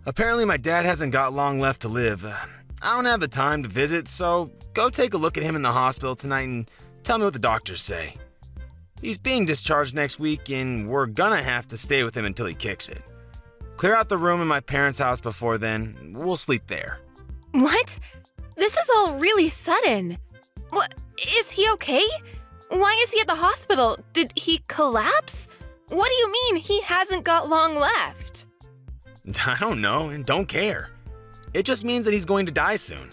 Apparently my dad hasn't got long left to live. I don't have the time to visit, so go take a look at him in the hospital tonight and tell me what the doctors say. He's being discharged next week and we're gonna have to stay with him until he kicks it. Clear out the room in my parents' house before then. We'll sleep there. What? This is all really sudden. What? Is he okay? Why is he at the hospital? Did he collapse? What do you mean he hasn't got long left? I don't know and don't care. It just means that he's going to die soon.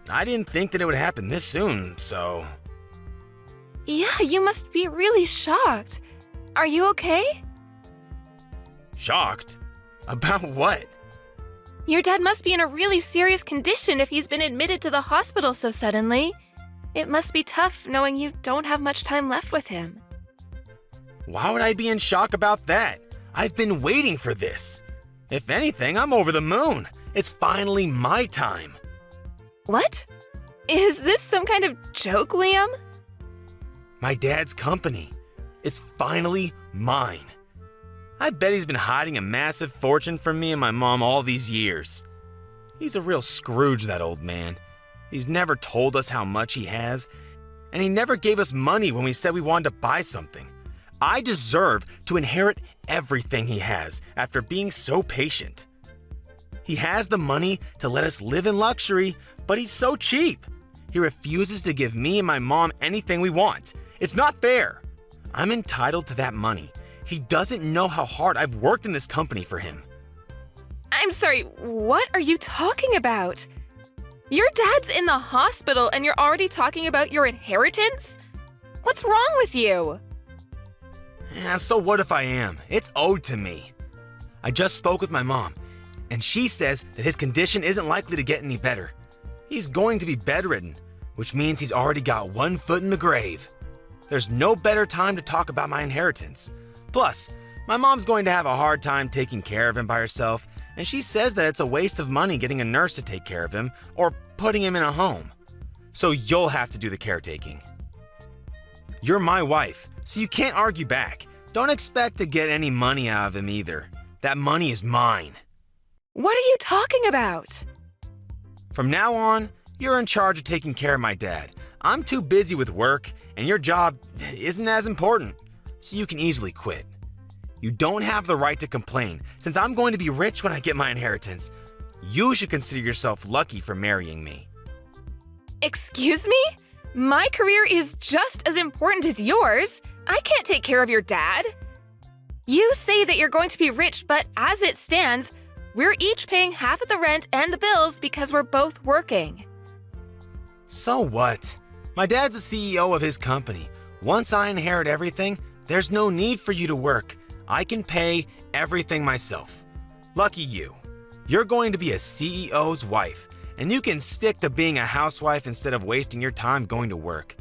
I didn't think that it would happen this soon, so... Yeah, you must be really shocked. Are you okay? Shocked? About what? Your dad must be in a really serious condition if he's been admitted to the hospital so suddenly. It must be tough knowing you don't have much time left with him. Why would I be in shock about that? I've been waiting for this. If anything, I'm over the moon. It's finally my time. What? Is this some kind of joke, Liam? My dad's company. It's finally mine. I bet he's been hiding a massive fortune from me and my mom all these years. He's a real Scrooge, that old man. He's never told us how much he has, and he never gave us money when we said we wanted to buy something. I deserve to inherit everything he has after being so patient. He has the money to let us live in luxury, but he's so cheap. He refuses to give me and my mom anything we want. It's not fair. I'm entitled to that money. He doesn't know how hard I've worked in this company for him. I'm sorry, what are you talking about? Your dad's in the hospital and you're already talking about your inheritance? What's wrong with you? Yeah, so what if I am? It's owed to me. I just spoke with my mom, and she says that his condition isn't likely to get any better. He's going to be bedridden, which means he's already got one foot in the grave. There's no better time to talk about my inheritance. Plus, my mom's going to have a hard time taking care of him by herself, and she says that it's a waste of money getting a nurse to take care of him or putting him in a home. So you'll have to do the caretaking. You're my wife, so you can't argue back. Don't expect to get any money out of him either. That money is mine. What are you talking about? From now on, you're in charge of taking care of my dad. I'm too busy with work, and your job isn't as important, so you can easily quit. You don't have the right to complain, since I'm going to be rich when I get my inheritance. You should consider yourself lucky for marrying me. Excuse me? My career is just as important as yours. I can't take care of your dad. You say that you're going to be rich, but as it stands, we're each paying half of the rent and the bills because we're both working. So what? My dad's the CEO of his company. Once I inherit everything, there's no need for you to work. I can pay everything myself. Lucky you. You're going to be a CEO's wife, and you can stick to being a housewife instead of wasting your time going to work.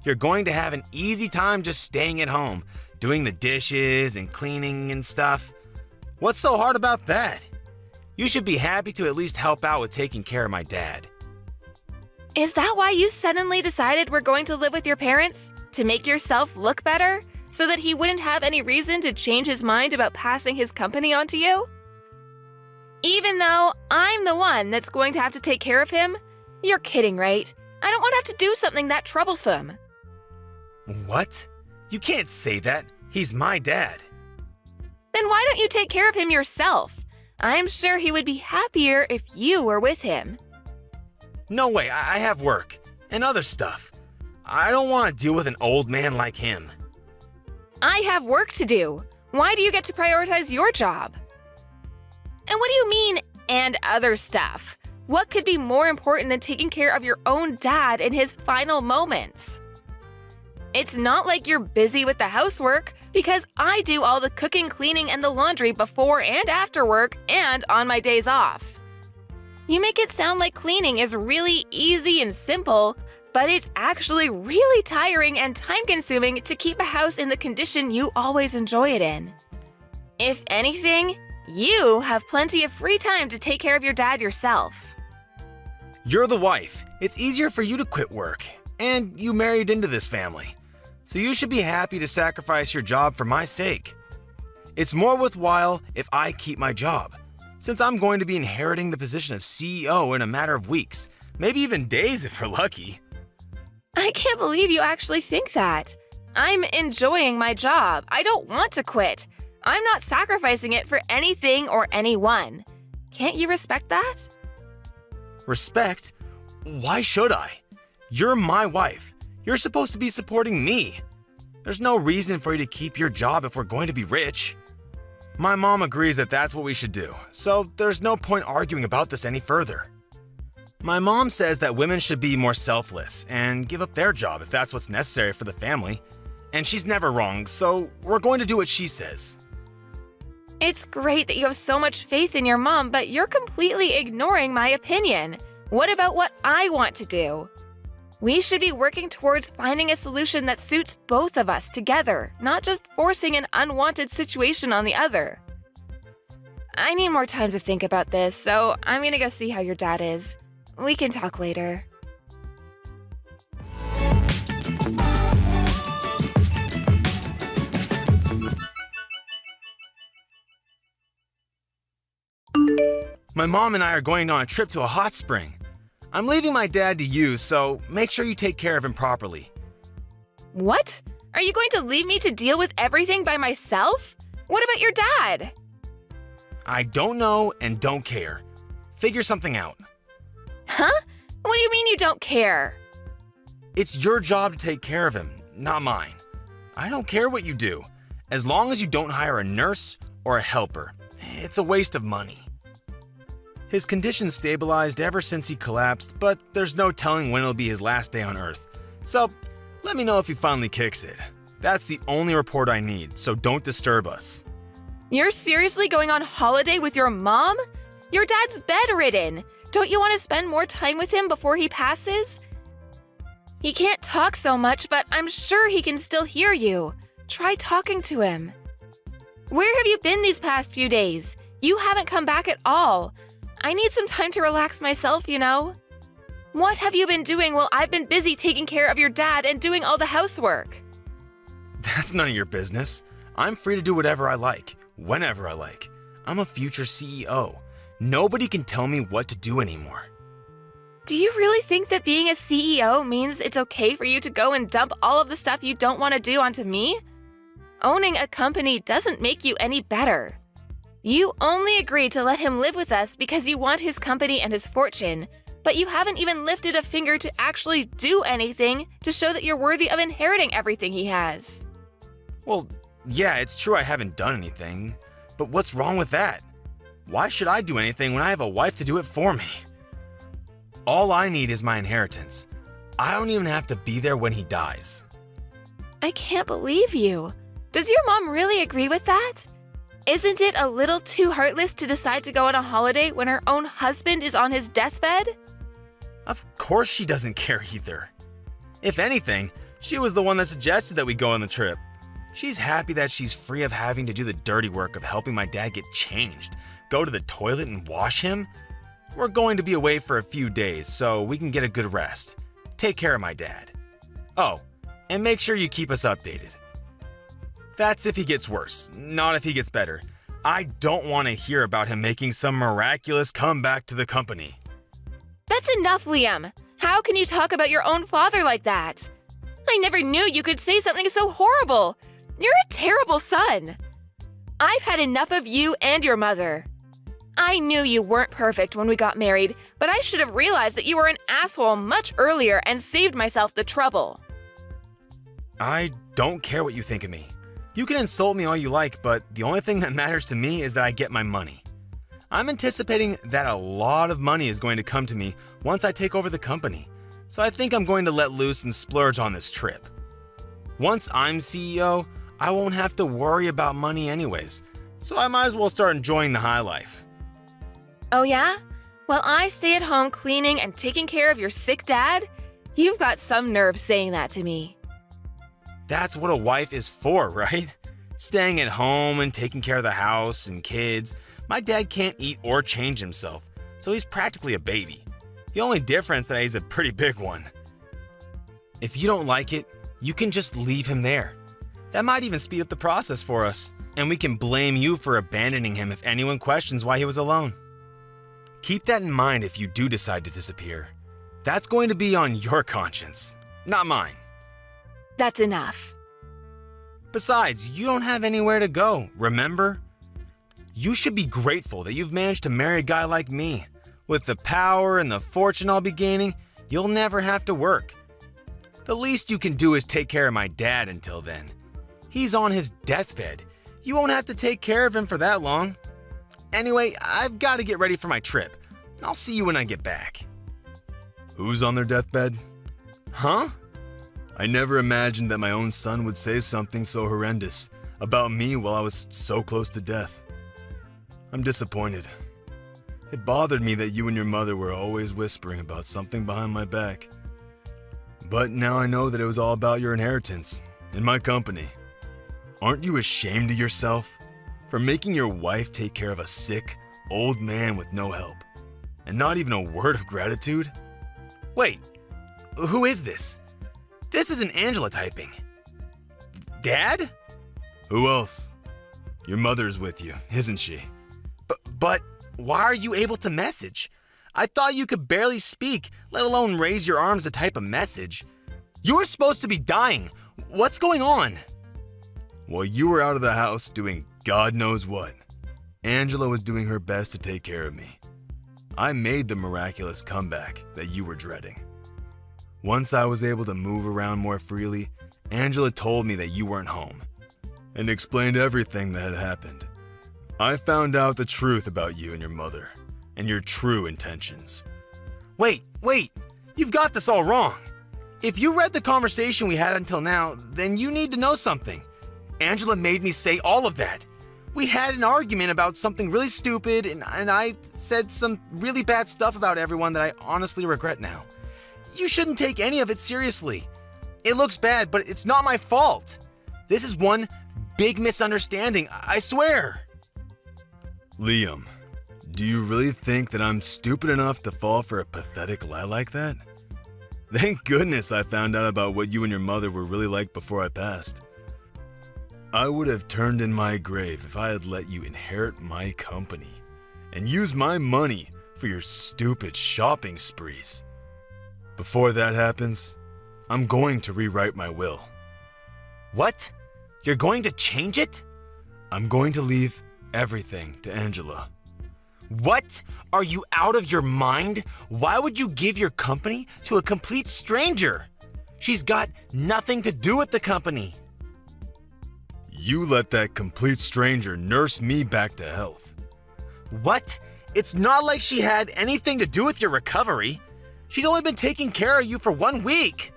You're going to have an easy time just staying at home, doing the dishes and cleaning and stuff. What's so hard about that? You should be happy to at least help out with taking care of my dad. Is that why you suddenly decided we're going to live with your parents? To make yourself look better? So that he wouldn't have any reason to change his mind about passing his company on to you? Even though I'm the one that's going to have to take care of him? You're kidding, right? I don't want to have to do something that troublesome. What? You can't say that. He's my dad. Then why don't you take care of him yourself? I'm sure he would be happier if you were with him. No way, I have work and other stuff. I don't want to deal with an old man like him. I have work to do. Why do you get to prioritize your job? And what do you mean, and other stuff? What could be more important than taking care of your own dad in his final moments? It's not like you're busy with the housework, because I do all the cooking, cleaning, and the laundry before and after work and on my days off. You make it sound like cleaning is really easy and simple, but it's actually really tiring and time-consuming to keep a house in the condition you always enjoy it in. If anything, you have plenty of free time to take care of your dad yourself. You're the wife. It's easier for you to quit work, and you married into this family. So you should be happy to sacrifice your job for my sake. It's more worthwhile if I keep my job. since I'm going to be inheriting the position of CEO in a matter of weeks, maybe even days if we're lucky. I can't believe you actually think that. I'm enjoying my job. I don't want to quit. I'm not sacrificing it for anything or anyone. Can't you respect that? Respect? Why should I? You're my wife. You're supposed to be supporting me. There's no reason for you to keep your job if we're going to be rich. My mom agrees that that's what we should do, so there's no point arguing about this any further. My mom says that women should be more selfless and give up their job if that's what's necessary for the family. And she's never wrong, so we're going to do what she says. It's great that you have so much faith in your mom, but you're completely ignoring my opinion. What about what I want to do? We should be working towards finding a solution that suits both of us together, not just forcing an unwanted situation on the other. I need more time to think about this, so I'm gonna go see how your dad is. We can talk later. My mom and I are going on a trip to a hot spring. I'm leaving my dad to you, so make sure you take care of him properly. What? Are you going to leave me to deal with everything by myself? What about your dad? I don't know and don't care. Figure something out. Huh? What do you mean you don't care? It's your job to take care of him, not mine. I don't care what you do, as long as you don't hire a nurse or a helper. It's a waste of money. His condition stabilized ever since he collapsed, but there's no telling when it'll be his last day on Earth. So, let me know if he finally kicks it. That's the only report I need, so don't disturb us. You're seriously going on holiday with your mom? Your dad's bedridden. Don't you want to spend more time with him before he passes? He can't talk so much, but I'm sure he can still hear you. Try talking to him. Where have you been these past few days? You haven't come back at all. I need some time to relax myself, you know? What have you been doing while I've been busy taking care of your dad and doing all the housework? That's none of your business. I'm free to do whatever I like, whenever I like. I'm a future CEO. Nobody can tell me what to do anymore. Do you really think that being a CEO means it's okay for you to go and dump all of the stuff you don't want to do onto me? Owning a company doesn't make you any better. You only agreed to let him live with us because you want his company and his fortune, but you haven't even lifted a finger to actually do anything to show that you're worthy of inheriting everything he has. Well, yeah, it's true I haven't done anything, but what's wrong with that? Why should I do anything when I have a wife to do it for me? All I need is my inheritance. I don't even have to be there when he dies. I can't believe you. Does your mom really agree with that? Isn't it a little too heartless to decide to go on a holiday when her own husband is on his deathbed? Of course she doesn't care either. If anything, she was the one that suggested that we go on the trip. She's happy that she's free of having to do the dirty work of helping my dad get changed, go to the toilet and wash him. We're going to be away for a few days so we can get a good rest. Take care of my dad. Oh, and make sure you keep us updated. That's if he gets worse, not if he gets better. I don't want to hear about him making some miraculous comeback to the company. That's enough, Liam. How can you talk about your own father like that? I never knew you could say something so horrible. You're a terrible son. I've had enough of you and your mother. I knew you weren't perfect when we got married, but I should have realized that you were an asshole much earlier and saved myself the trouble. I don't care what you think of me. You can insult me all you like, but the only thing that matters to me is that I get my money. I'm anticipating that a lot of money is going to come to me once I take over the company, so I think I'm going to let loose and splurge on this trip. Once I'm CEO, I won't have to worry about money anyways, so I might as well start enjoying the high life. Oh yeah? While I stay at home cleaning and taking care of your sick dad? You've got some nerve saying that to me. That's what a wife is for, right? Staying at home and taking care of the house and kids. My dad can't eat or change himself, so he's practically a baby. The only difference that he's a pretty big one. If you don't like it, you can just leave him there. That might even speed up the process for us. And we can blame you for abandoning him if anyone questions why he was alone. Keep that in mind if you do decide to disappear. That's going to be on your conscience, not mine. That's enough. Besides, you don't have anywhere to go, remember? You should be grateful that you've managed to marry a guy like me. With the power and the fortune I'll be gaining, you'll never have to work. The least you can do is take care of my dad until then. He's on his deathbed. You won't have to take care of him for that long. Anyway, I've got to get ready for my trip. I'll see you when I get back. Who's on their deathbed? Huh? I never imagined that my own son would say something so horrendous about me while I was so close to death. I'm disappointed. It bothered me that you and your mother were always whispering about something behind my back. But now I know that it was all about your inheritance and my company. Aren't you ashamed of yourself for making your wife take care of a sick, old man with no help? And not even a word of gratitude? Wait, who is this? This isn't Angela typing. Dad? Who else? Your mother's with you, isn't she? But why are you able to message? I thought you could barely speak, let alone raise your arms to type a message. You were supposed to be dying. What's going on? Well, you were out of the house doing God knows what. Angela was doing her best to take care of me. I made the miraculous comeback that you were dreading. Once I was able to move around more freely, Angela told me that you weren't home and explained everything that had happened. I found out the truth about you and your mother and your true intentions. Wait, you've got this all wrong. If you read the conversation we had until now, then you need to know something. Angela made me say all of that. We had an argument about something really stupid, and I said some really bad stuff about everyone that I honestly regret now. You shouldn't take any of it seriously. It looks bad, but it's not my fault. This is one big misunderstanding, I swear. Liam, do you really think that I'm stupid enough to fall for a pathetic lie like that? Thank goodness I found out about what you and your mother were really like before I passed. I would have turned in my grave if I had let you inherit my company and use my money for your stupid shopping sprees. Before that happens, I'm going to rewrite my will. What? You're going to change it? I'm going to leave everything to Angela. What? Are you out of your mind? Why would you give your company to a complete stranger? She's got nothing to do with the company. You let that complete stranger nurse me back to health. What? It's not like she had anything to do with your recovery. She's only been taking care of you for 1 week.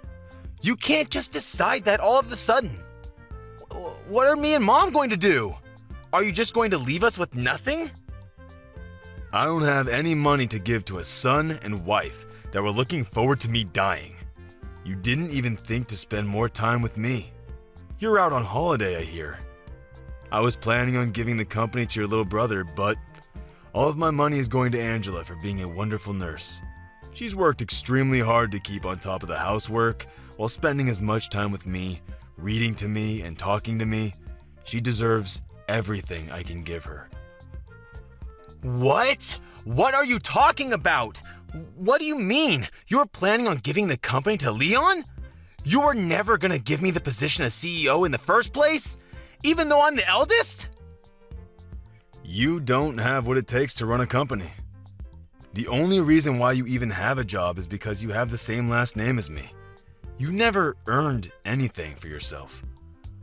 You can't just decide that all of a sudden. What are me and Mom going to do? Are you just going to leave us with nothing? I don't have any money to give to a son and wife that were looking forward to me dying. You didn't even think to spend more time with me. You're out on holiday, I hear. I was planning on giving the company to your little brother, but all of my money is going to Angela for being a wonderful nurse. She's worked extremely hard to keep on top of the housework while spending as much time with me, reading to me, and talking to me. She deserves everything I can give her. What? What are you talking about? What do you mean? You're planning on giving the company to Leon? You were never gonna give me the position as CEO in the first place? Even though I'm the eldest? You don't have what it takes to run a company. The only reason why you even have a job is because you have the same last name as me. You never earned anything for yourself.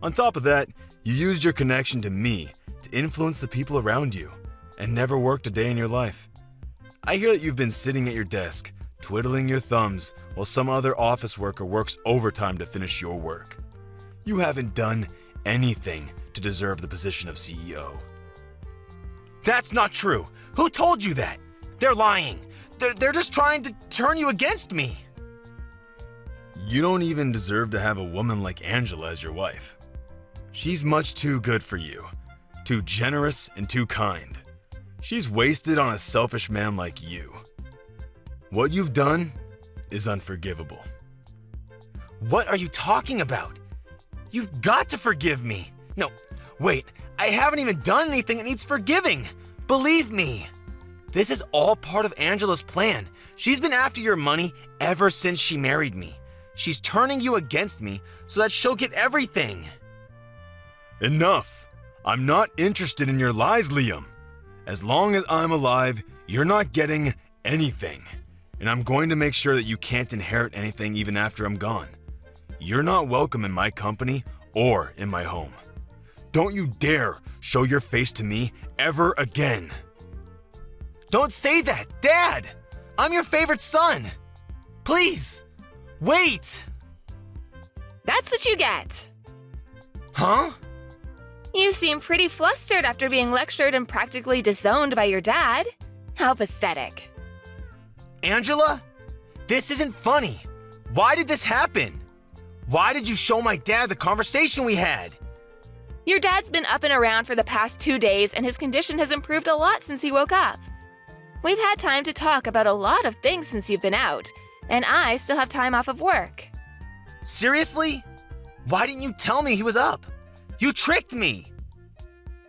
On top of that, you used your connection to me to influence the people around you and never worked a day in your life. I hear that you've been sitting at your desk, twiddling your thumbs while some other office worker works overtime to finish your work. You haven't done anything to deserve the position of CEO. That's not true. Who told you that? They're lying. They're just trying to turn you against me. You don't even deserve to have a woman like Angela as your wife. She's much too good for you, too generous and too kind. She's wasted on a selfish man like you. What you've done is unforgivable. What are you talking about? You've got to forgive me. No, wait, I haven't even done anything that needs forgiving. Believe me. This is all part of Angela's plan. She's been after your money ever since she married me. She's turning you against me so that she'll get everything. Enough. I'm not interested in your lies, Liam. As long as I'm alive, you're not getting anything. And I'm going to make sure that you can't inherit anything even after I'm gone. You're not welcome in my company or in my home. Don't you dare show your face to me ever again. Don't say that, Dad! I'm your favorite son! Please, wait! That's what you get. Huh? You seem pretty flustered after being lectured and practically disowned by your dad. How pathetic. Angela? This isn't funny. Why did this happen? Why did you show my dad the conversation we had? Your dad's been up and around for the past 2 days and his condition has improved a lot since he woke up. We've had time to talk about a lot of things since you've been out, and I still have time off of work. Seriously? Why didn't you tell me he was up? You tricked me!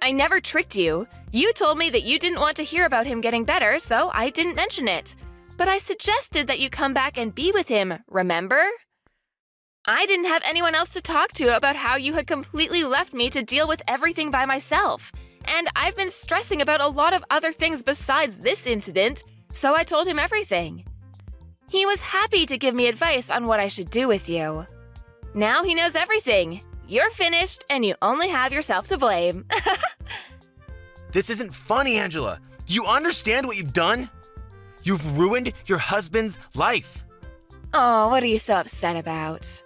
I never tricked you. You told me that you didn't want to hear about him getting better, so I didn't mention it. But I suggested that you come back and be with him, remember? I didn't have anyone else to talk to about how you had completely left me to deal with everything by myself. And I've been stressing about a lot of other things besides this incident, so I told him everything. He was happy to give me advice on what I should do with you. Now he knows everything. You're finished, and you only have yourself to blame. This isn't funny, Angela. Do you understand what you've done? You've ruined your husband's life. Oh, what are you so upset about?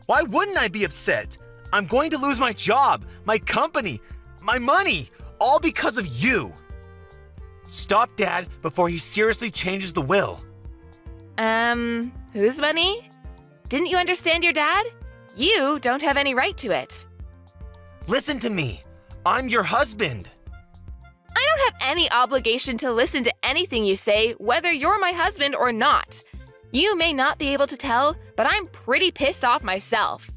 Why wouldn't I be upset? I'm going to lose my job, my company, my money, all because of you. Stop Dad before he seriously changes the will. Whose money? Didn't you understand your dad? You don't have any right to it. Listen to me. I'm your husband. I don't have any obligation to listen to anything you say, whether you're my husband or not. You may not be able to tell, but I'm pretty pissed off myself.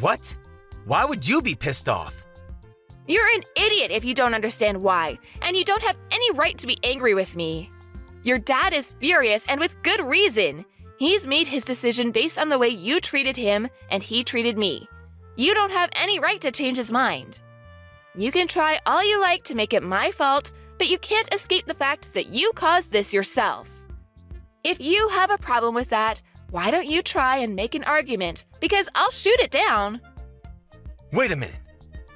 What? Why would you be pissed off? You're an idiot if you don't understand why, and you don't have any right to be angry with me. Your dad is furious, and with good reason. He's made his decision based on the way you treated him and he treated me. You don't have any right to change his mind. You can try all you like to make it my fault, but you can't escape the fact that you caused this yourself. If you have a problem with that, why don't you try and make an argument, because I'll shoot it down. Wait a minute.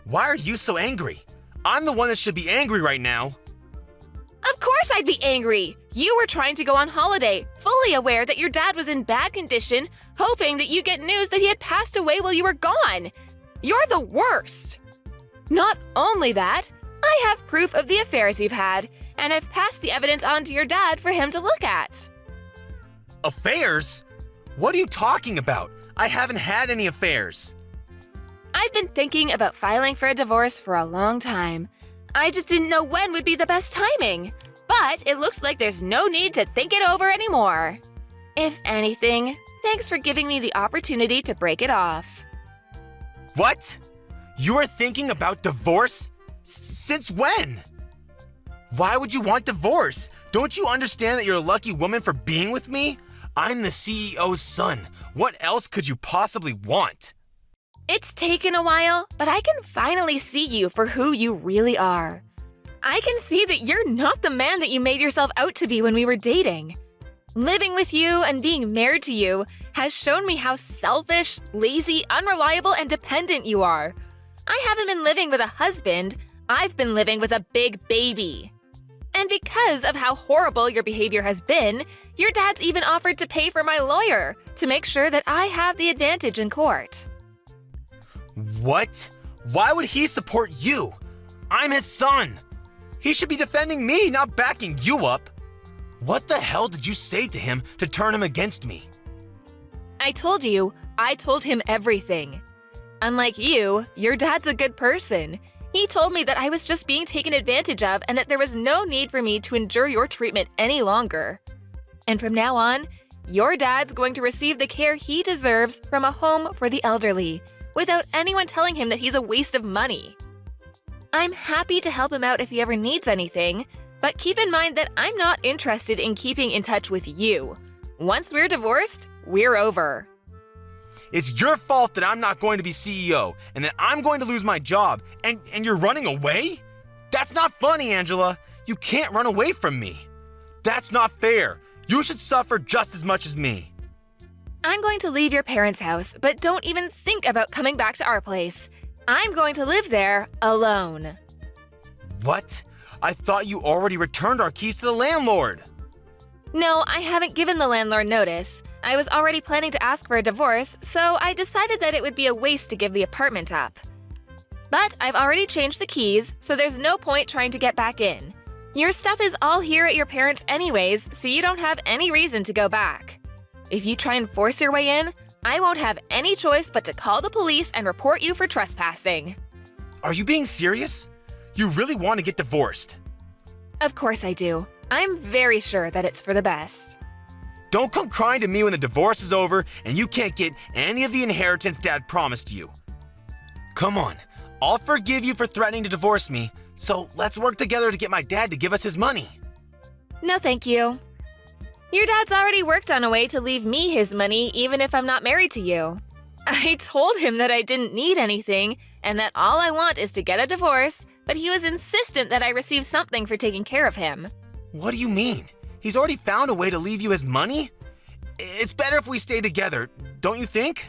Why are you so angry? I'm the one that should be angry right now. Of course I'd be angry! You were trying to go on holiday, fully aware that your dad was in bad condition, hoping that you get news that he had passed away while you were gone. You're the worst! Not only that, I have proof of the affairs you've had, and I've passed the evidence on to your dad for him to look at. Affairs? What are you talking about? I haven't had any affairs. I've been thinking about filing for a divorce for a long time. I just didn't know when would be the best timing. But it looks like there's no need to think it over anymore. If anything, thanks for giving me the opportunity to break it off. What? You are thinking about divorce? Since when? Why would you want divorce? Don't you understand that you're a lucky woman for being with me? I'm the CEO's son. What else could you possibly want? It's taken a while, but I can finally see you for who you really are. I can see that you're not the man that you made yourself out to be when we were dating. Living with you and being married to you has shown me how selfish, lazy, unreliable, and dependent you are. I haven't been living with a husband, I've been living with a big baby. And because of how horrible your behavior has been, your dad's even offered to pay for my lawyer to make sure that I have the advantage in court. What? Why would he support you? I'm his son. He should be defending me, not backing you up. What the hell did you say to him to turn him against me? I told him everything. Unlike you, your dad's a good person. He told me that I was just being taken advantage of and that there was no need for me to endure your treatment any longer. And from now on, your dad's going to receive the care he deserves from a home for the elderly, without anyone telling him that he's a waste of money. I'm happy to help him out if he ever needs anything, but keep in mind that I'm not interested in keeping in touch with you. Once we're divorced, we're over. It's your fault that I'm not going to be CEO and that I'm going to lose my job and you're running away? That's not funny, Angela. You can't run away from me. That's not fair. You should suffer just as much as me. I'm going to leave your parents' house, but don't even think about coming back to our place. I'm going to live there alone. What? I thought you already returned our keys to the landlord. No, I haven't given the landlord notice. I was already planning to ask for a divorce, so I decided that it would be a waste to give the apartment up. But I've already changed the keys, so there's no point trying to get back in. Your stuff is all here at your parents' anyways, so you don't have any reason to go back. If you try and force your way in, I won't have any choice but to call the police and report you for trespassing. Are you being serious? You really want to get divorced? Of course I do. I'm very sure that it's for the best. Don't come crying to me when the divorce is over and you can't get any of the inheritance Dad promised you. Come on, I'll forgive you for threatening to divorce me, so let's work together to get my dad to give us his money. No, thank you. Your dad's already worked on a way to leave me his money even if I'm not married to you. I told him that I didn't need anything and that all I want is to get a divorce, but he was insistent that I receive something for taking care of him. What do you mean? He's already found a way to leave you his money? It's better if we stay together, don't you think?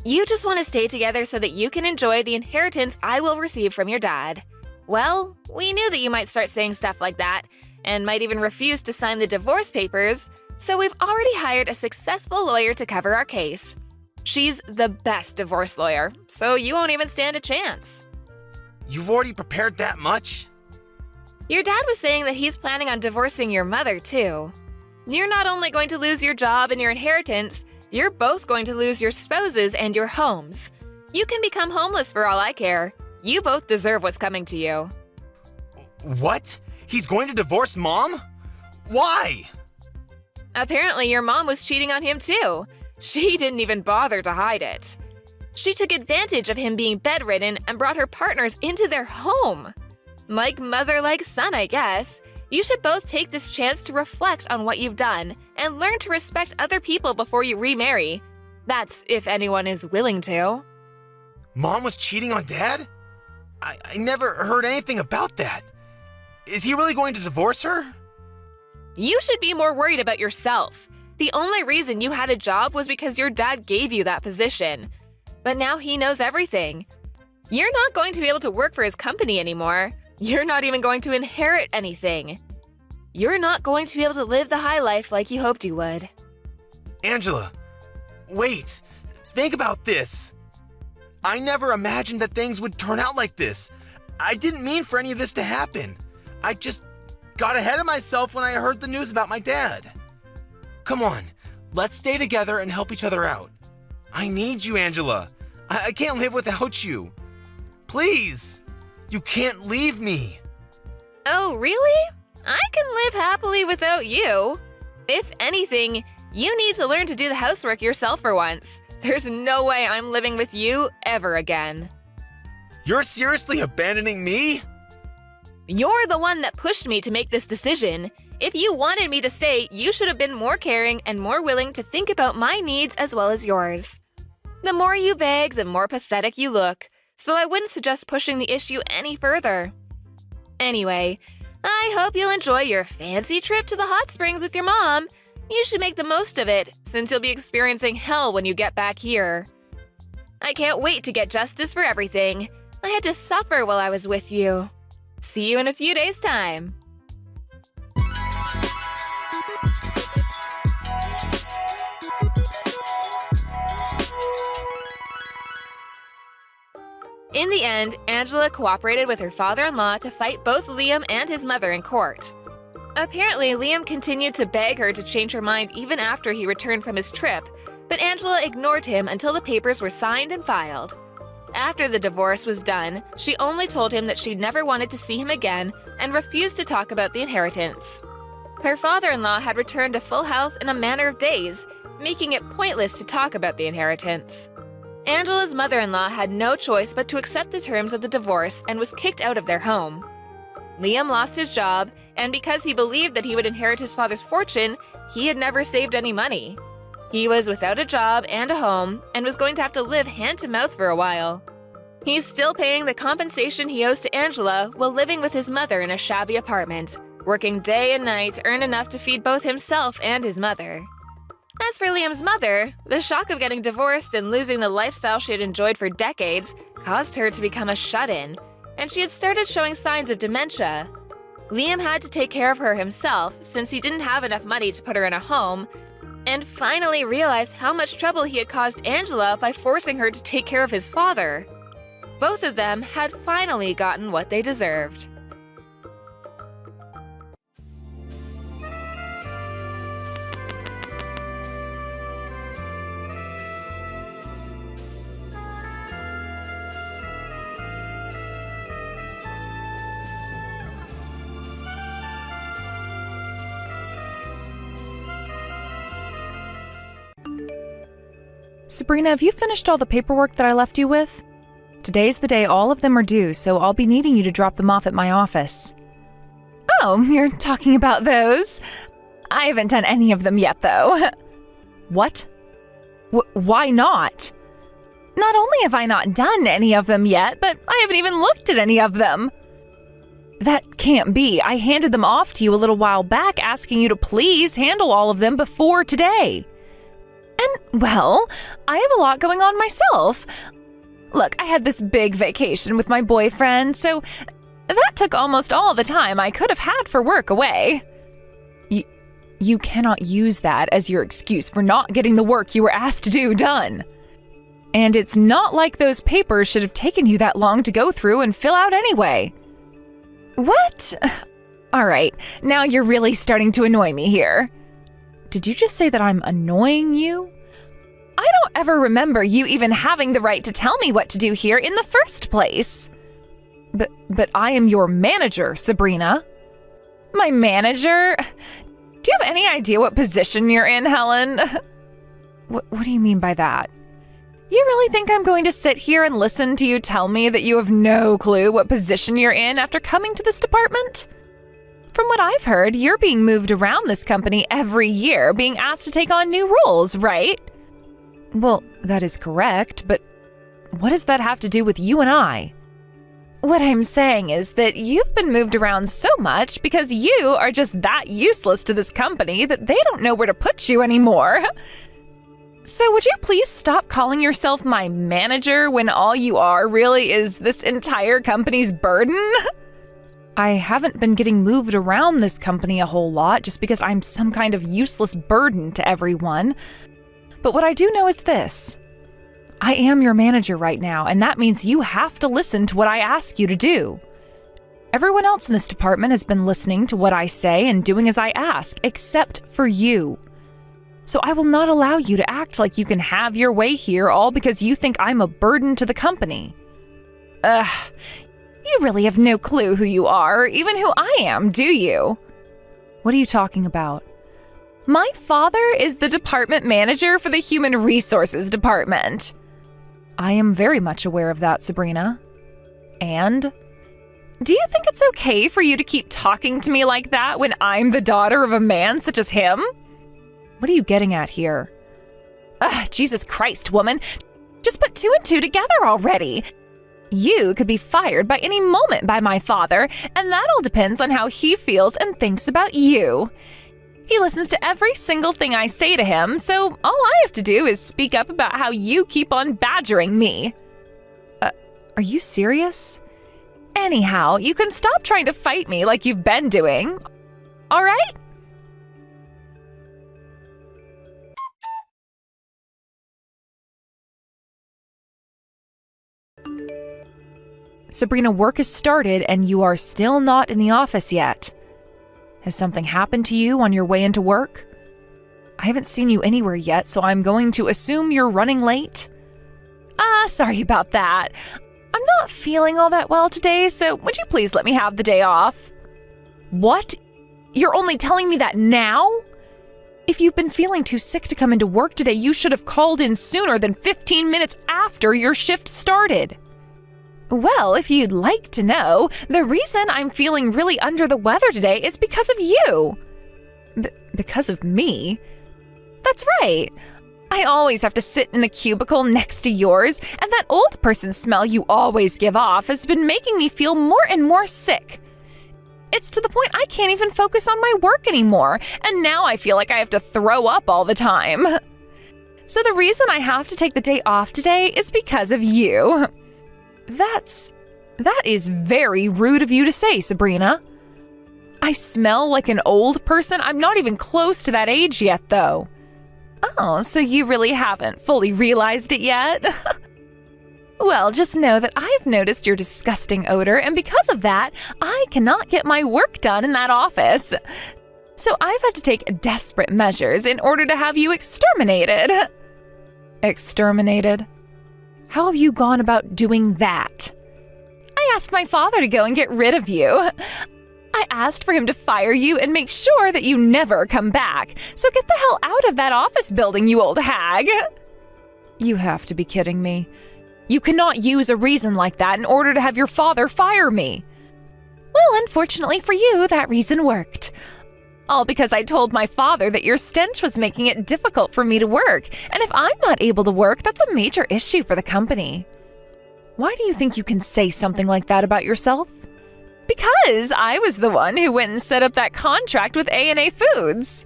You just want to stay together so that you can enjoy the inheritance I will receive from your dad. Well, we knew that you might start saying stuff like that, and might even refuse to sign the divorce papers, so we've already hired a successful lawyer to cover our case. She's the best divorce lawyer, so you won't even stand a chance. You've already prepared that much? Your dad was saying that he's planning on divorcing your mother, too. You're not only going to lose your job and your inheritance, you're both going to lose your spouses and your homes. You can become homeless for all I care. You both deserve what's coming to you. What? He's going to divorce Mom? Why? Apparently, your mom was cheating on him, too. She didn't even bother to hide it. She took advantage of him being bedridden and brought her partners into their home. Like mother, like son, I guess. You should both take this chance to reflect on what you've done and learn to respect other people before you remarry. That's if anyone is willing to. Mom was cheating on Dad? I never heard anything about that. Is he really going to divorce her? You should be more worried about yourself. The only reason you had a job was because your dad gave you that position. But now he knows everything. You're not going to be able to work for his company anymore. You're not even going to inherit anything. You're not going to be able to live the high life like you hoped you would. Angela, wait. Think about this. I never imagined that things would turn out like this. I didn't mean for any of this to happen. I just got ahead of myself when I heard the news about my dad. Come on, let's stay together and help each other out. I need you, Angela. I can't live without you. Please, you can't leave me. Oh, really? I can live happily without you. If anything, you need to learn to do the housework yourself for once. There's no way I'm living with you ever again. You're seriously abandoning me? You're the one that pushed me to make this decision. If you wanted me to stay, you should have been more caring and more willing to think about my needs as well as yours. The more you beg, the more pathetic you look, so I wouldn't suggest pushing the issue any further. Anyway, I hope you'll enjoy your fancy trip to the hot springs with your mom. You should make the most of it, since you'll be experiencing hell when you get back here. I can't wait to get justice for everything. I had to suffer while I was with you. See you in a few days' time. In the end, Angela cooperated with her father-in-law to fight both Liam and his mother in court. Apparently, Liam continued to beg her to change her mind even after he returned from his trip, but Angela ignored him until the papers were signed and filed. After the divorce was done, she only told him that she never wanted to see him again and refused to talk about the inheritance. Her father-in-law had returned to full health in a matter of days, making it pointless to talk about the inheritance. Angela's mother-in-law had no choice but to accept the terms of the divorce and was kicked out of their home. Liam lost his job, and because he believed that he would inherit his father's fortune, he had never saved any money. He was without a job and a home, and was going to have to live hand-to-mouth for a while. He's still paying the compensation he owes to Angela while living with his mother in a shabby apartment, working day and night to earn enough to feed both himself and his mother. As for Liam's mother, the shock of getting divorced and losing the lifestyle she had enjoyed for decades caused her to become a shut-in, and she had started showing signs of dementia. Liam had to take care of her himself since he didn't have enough money to put her in a home, and finally realized how much trouble he had caused Angela by forcing her to take care of his father. Both of them had finally gotten what they deserved. Sabrina, have you finished all the paperwork that I left you with? Today's the day all of them are due, so I'll be needing you to drop them off at my office. Oh, you're talking about those? I haven't done any of them yet, though. What? Why not? Not only have I not done any of them yet, but I haven't even looked at any of them. That can't be. I handed them off to you a little while back, asking you to please handle all of them before today. And, well, I have a lot going on myself. Look, I had this big vacation with my boyfriend, so that took almost all the time I could have had for work away. You cannot use that as your excuse for not getting the work you were asked to do done. And it's not like those papers should have taken you that long to go through and fill out anyway. What? All right, now you're really starting to annoy me here. Did you just say that I'm annoying you? I don't ever remember you even having the right to tell me what to do here in the first place. But I am your manager, Sabrina. My manager? Do you have any idea what position you're in, Helen? What do you mean by that? You really think I'm going to sit here and listen to you tell me that you have no clue what position you're in after coming to this department? From what I've heard, you're being moved around this company every year, being asked to take on new roles, right? Well, that is correct, but what does that have to do with you and I? What I'm saying is that you've been moved around so much because you are just that useless to this company that they don't know where to put you anymore. So would you please stop calling yourself my manager when all you are really is this entire company's burden? I haven't been getting moved around this company a whole lot just because I'm some kind of useless burden to everyone. But what I do know is this. I am your manager right now, and that means you have to listen to what I ask you to do. Everyone else in this department has been listening to what I say and doing as I ask, except for you. So I will not allow you to act like you can have your way here all because you think I'm a burden to the company. You really have no clue who you are, or even who I am, do you? What are you talking about? My father is the department manager for the Human Resources Department. I am very much aware of that, Sabrina. And? Do you think it's okay for you to keep talking to me like that when I'm the daughter of a man such as him? What are you getting at here? Jesus Christ, woman. Just put two and two together already. You could be fired by any moment by my father, and that all depends on how he feels and thinks about you. He listens to every single thing I say to him, so all I have to do is speak up about how you keep on badgering me. Are you serious? Anyhow, you can stop trying to fight me like you've been doing. All right? Sabrina, work has started and you are still not in the office yet. Has something happened to you on your way into work? I haven't seen you anywhere yet, so I'm going to assume you're running late. Sorry about that. I'm not feeling all that well today, so would you please let me have the day off? What? You're only telling me that now? If you've been feeling too sick to come into work today, you should have called in sooner than 15 minutes after your shift started. Well, if you'd like to know, the reason I'm feeling really under the weather today is because of you. Because of me? That's right. I always have to sit in the cubicle next to yours, and that old person smell you always give off has been making me feel more and more sick. It's to the point I can't even focus on my work anymore, and now I feel like I have to throw up all the time. So the reason I have to take the day off today is because of you. That is very rude of you to say, Sabrina. I smell like an old person? I'm not even close to that age yet, though. Oh, so you really haven't fully realized it yet? Well, just know that I've noticed your disgusting odor, and because of that, I cannot get my work done in that office. So I've had to take desperate measures in order to have you exterminated. Exterminated? How have you gone about doing that? I asked my father to go and get rid of you. I asked for him to fire you and make sure that you never come back. So get the hell out of that office building, you old hag. You have to be kidding me. You cannot use a reason like that in order to have your father fire me. Well, unfortunately for you, that reason worked. All because I told my father that your stench was making it difficult for me to work, and if I'm not able to work, that's a major issue for the company. Why do you think you can say something like that about yourself? Because I was the one who went and set up that contract with A&A Foods.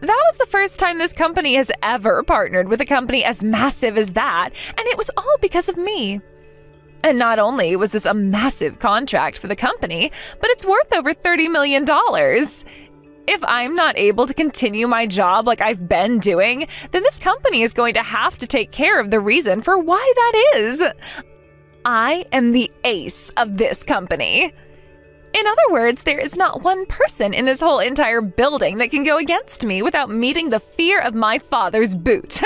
That was the first time this company has ever partnered with a company as massive as that, and it was all because of me. And not only was this a massive contract for the company, but it's worth over $30 million. If I'm not able to continue my job like I've been doing, then this company is going to have to take care of the reason for why that is. I am the ace of this company. In other words, there is not one person in this whole entire building that can go against me without meeting the fear of my father's boot.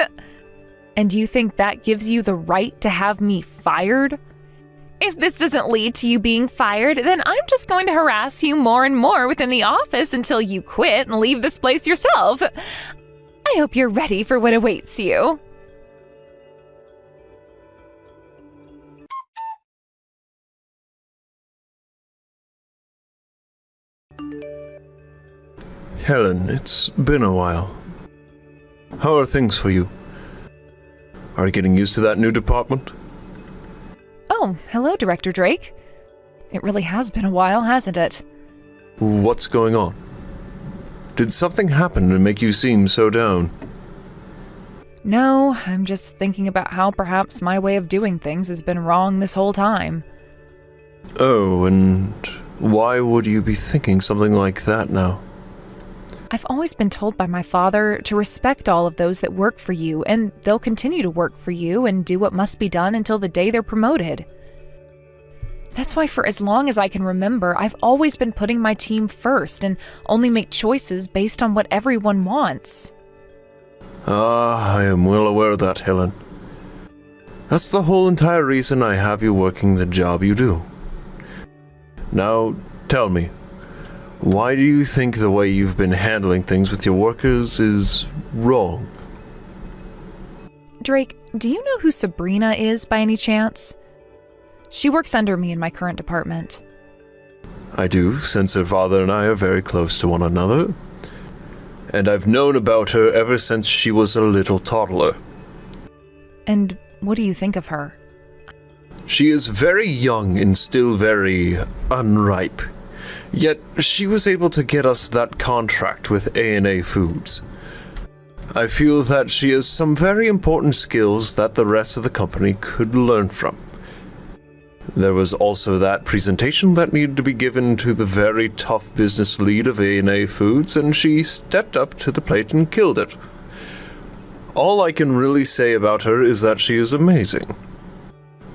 And do you think that gives you the right to have me fired? If this doesn't lead to you being fired, then I'm just going to harass you more and more within the office until you quit and leave this place yourself. I hope you're ready for what awaits you. Helen, it's been a while. How are things for you? Are you getting used to that new department? Oh, hello, Director Drake. It really has been a while, hasn't it? What's going on? Did something happen to make you seem so down? No, I'm just thinking about how perhaps my way of doing things has been wrong this whole time. Oh, and why would you be thinking something like that now? I've always been told by my father to respect all of those that work for you, and they'll continue to work for you and do what must be done until the day they're promoted. That's why for as long as I can remember, I've always been putting my team first and only make choices based on what everyone wants. I am well aware of that, Helen. That's the whole entire reason I have you working the job you do. Now, tell me, why do you think the way you've been handling things with your workers is wrong? Drake, do you know who Sabrina is by any chance? She works under me in my current department. I do, since her father and I are very close to one another. And I've known about her ever since she was a little toddler. And what do you think of her? She is very young and still very unripe. Yet she was able to get us that contract with A&A Foods. I feel that she has some very important skills that the rest of the company could learn from. There was also that presentation that needed to be given to the very tough business lead of A&A Foods, and she stepped up to the plate and killed it. All I can really say about her is that she is amazing.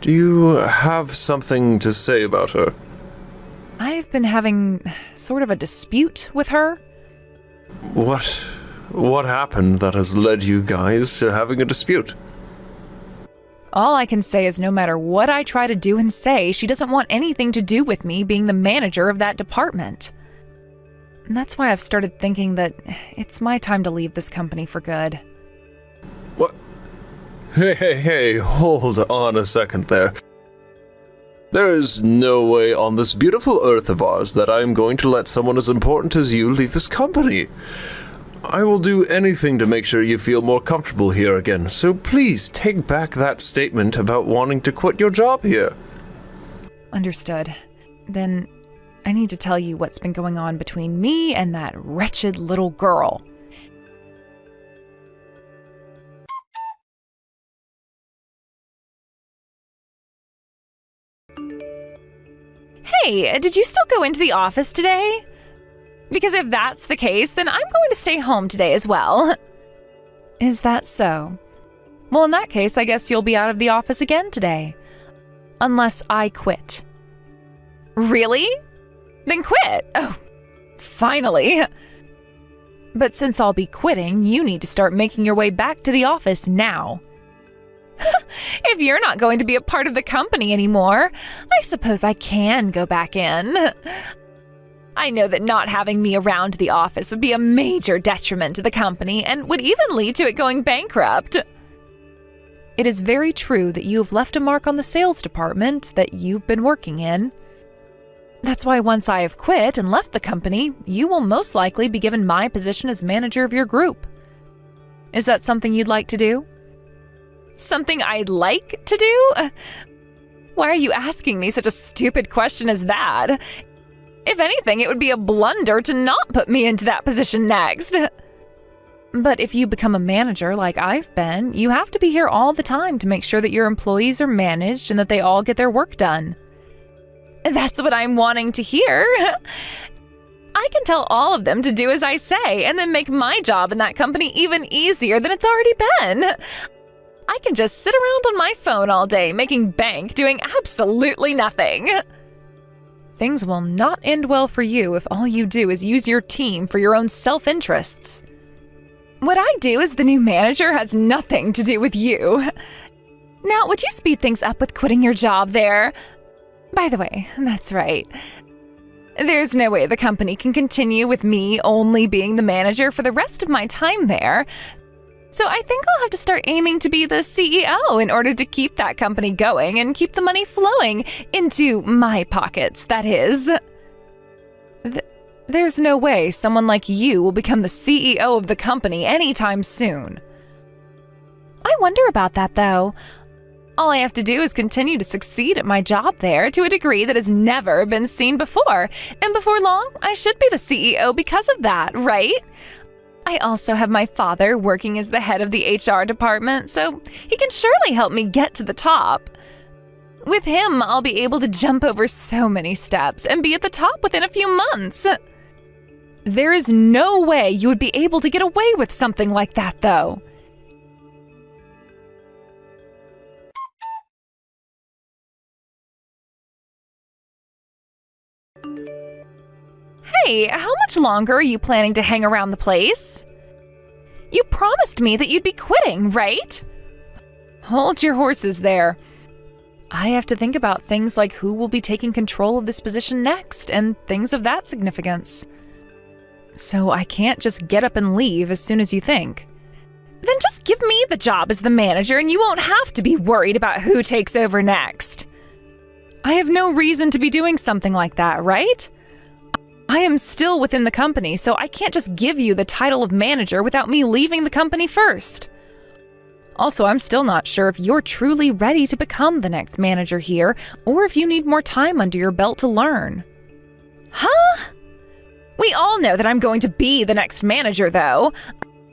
Do you have something to say about her? I've been having sort of a dispute with her. What happened that has led you guys to having a dispute? All I can say is no matter what I try to do and say, she doesn't want anything to do with me being the manager of that department. That's why I've started thinking that it's my time to leave this company for good. What? Hey, hold on a second there. There is no way on this beautiful earth of ours that I am going to let someone as important as you leave this company. I will do anything to make sure you feel more comfortable here again, so please take back that statement about wanting to quit your job here. Understood. Then I need to tell you what's been going on between me and that wretched little girl. Hey, did you still go into the office today? Because if that's the case, then I'm going to stay home today as well. Is that so? Well, in that case, I guess you'll be out of the office again today. Unless I quit. Really? Then quit. Oh, finally. But since I'll be quitting, you need to start making your way back to the office now. If you're not going to be a part of the company anymore, I suppose I can go back in. I know that not having me around the office would be a major detriment to the company and would even lead to it going bankrupt. It is very true that you have left a mark on the sales department that you've been working in. That's why once I have quit and left the company, you will most likely be given my position as manager of your group. Is that something you'd like to do? Something I'd like to do? Why are you asking me such a stupid question as that? If anything, it would be a blunder to not put me into that position next. But if you become a manager like I've been, you have to be here all the time to make sure that your employees are managed and that they all get their work done. That's what I'm wanting to hear. I can tell all of them to do as I say and then make my job in that company even easier than it's already been. I can just sit around on my phone all day making bank doing absolutely nothing. Things will not end well for you if all you do is use your team for your own self-interests. What I do as the new manager has nothing to do with you. Now, would you speed things up with quitting your job there? By the way, that's right. There's no way the company can continue with me only being the manager for the rest of my time there. So I think I'll have to start aiming to be the CEO in order to keep that company going and keep the money flowing into my pockets, that is. There's no way someone like you will become the CEO of the company anytime soon. I wonder about that, though. All I have to do is continue to succeed at my job there to a degree that has never been seen before, and before long, I should be the CEO because of that, right? I also have my father working as the head of the HR department, so he can surely help me get to the top. With him, I'll be able to jump over so many steps and be at the top within a few months. There is no way you would be able to get away with something like that, though. Hey, how much longer are you planning to hang around the place? You promised me that you'd be quitting, right? Hold your horses there. I have to think about things like who will be taking control of this position next and things of that significance. So I can't just get up and leave as soon as you think. Then just give me the job as the manager and you won't have to be worried about who takes over next. I have no reason to be doing something like that, right? I am still within the company, so I can't just give you the title of manager without me leaving the company first. Also, I'm still not sure if you're truly ready to become the next manager here, or if you need more time under your belt to learn. Huh? We all know that I'm going to be the next manager, though.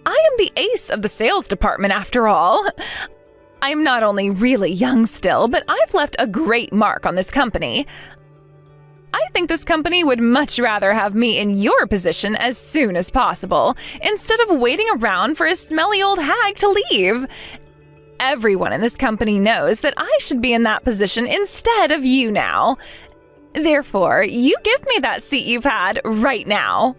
I am the ace of the sales department, after all. I'm not only really young still, but I've left a great mark on this company. I think this company would much rather have me in your position as soon as possible, instead of waiting around for a smelly old hag to leave. Everyone in this company knows that I should be in that position instead of you now. Therefore, you give me that seat you've had right now.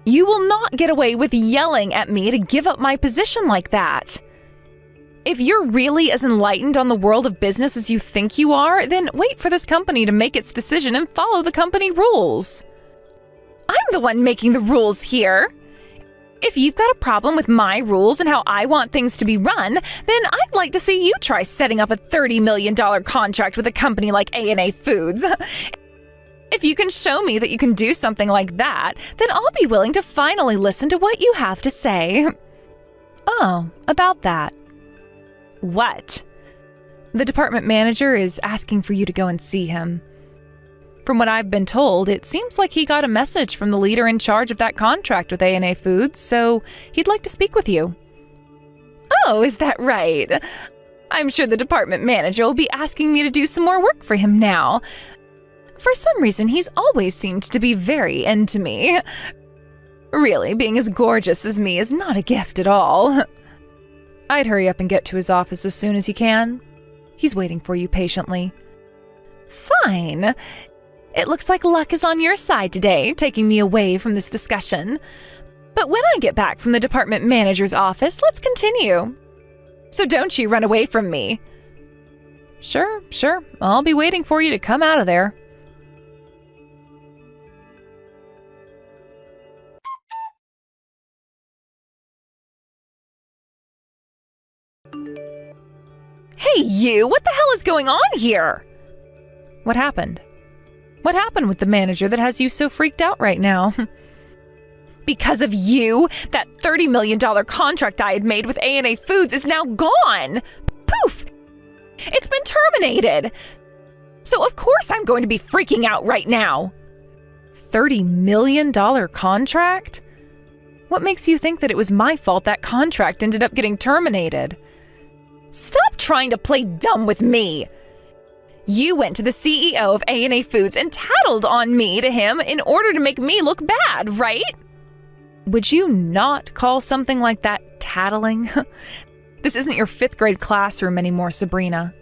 You will not get away with yelling at me to give up my position like that. If you're really as enlightened on the world of business as you think you are, then wait for this company to make its decision and follow the company rules. I'm the one making the rules here. If you've got a problem with my rules and how I want things to be run, then I'd like to see you try setting up a $30 million contract with a company like A&A Foods. If you can show me that you can do something like that, then I'll be willing to finally listen to what you have to say. Oh, about that. What? The department manager is asking for you to go and see him. From what I've been told, it seems like he got a message from the leader in charge of that contract with A&A Foods, so he'd like to speak with you. Oh, is that right? I'm sure the department manager will be asking me to do some more work for him now. For some reason, he's always seemed to be very into me. Really, being as gorgeous as me is not a gift at all. I'd hurry up and get to his office as soon as you can. He's waiting for you patiently. Fine. It looks like luck is on your side today, taking me away from this discussion. But when I get back from the department manager's office, let's continue. So don't you run away from me. Sure. I'll be waiting for you to come out of there. Hey, you! What the hell is going on here? What happened? What happened with the manager that has you so freaked out right now? Because of you, that $30 million contract I had made with A&A Foods is now gone! Poof! It's been terminated! So of course I'm going to be freaking out right now! $30 million contract? What makes you think that it was my fault that contract ended up getting terminated? Stop trying to play dumb with me! You went to the CEO of A&A Foods and tattled on me to him in order to make me look bad, right? Would you not call something like that tattling? This isn't your 5th grade classroom anymore, Sabrina.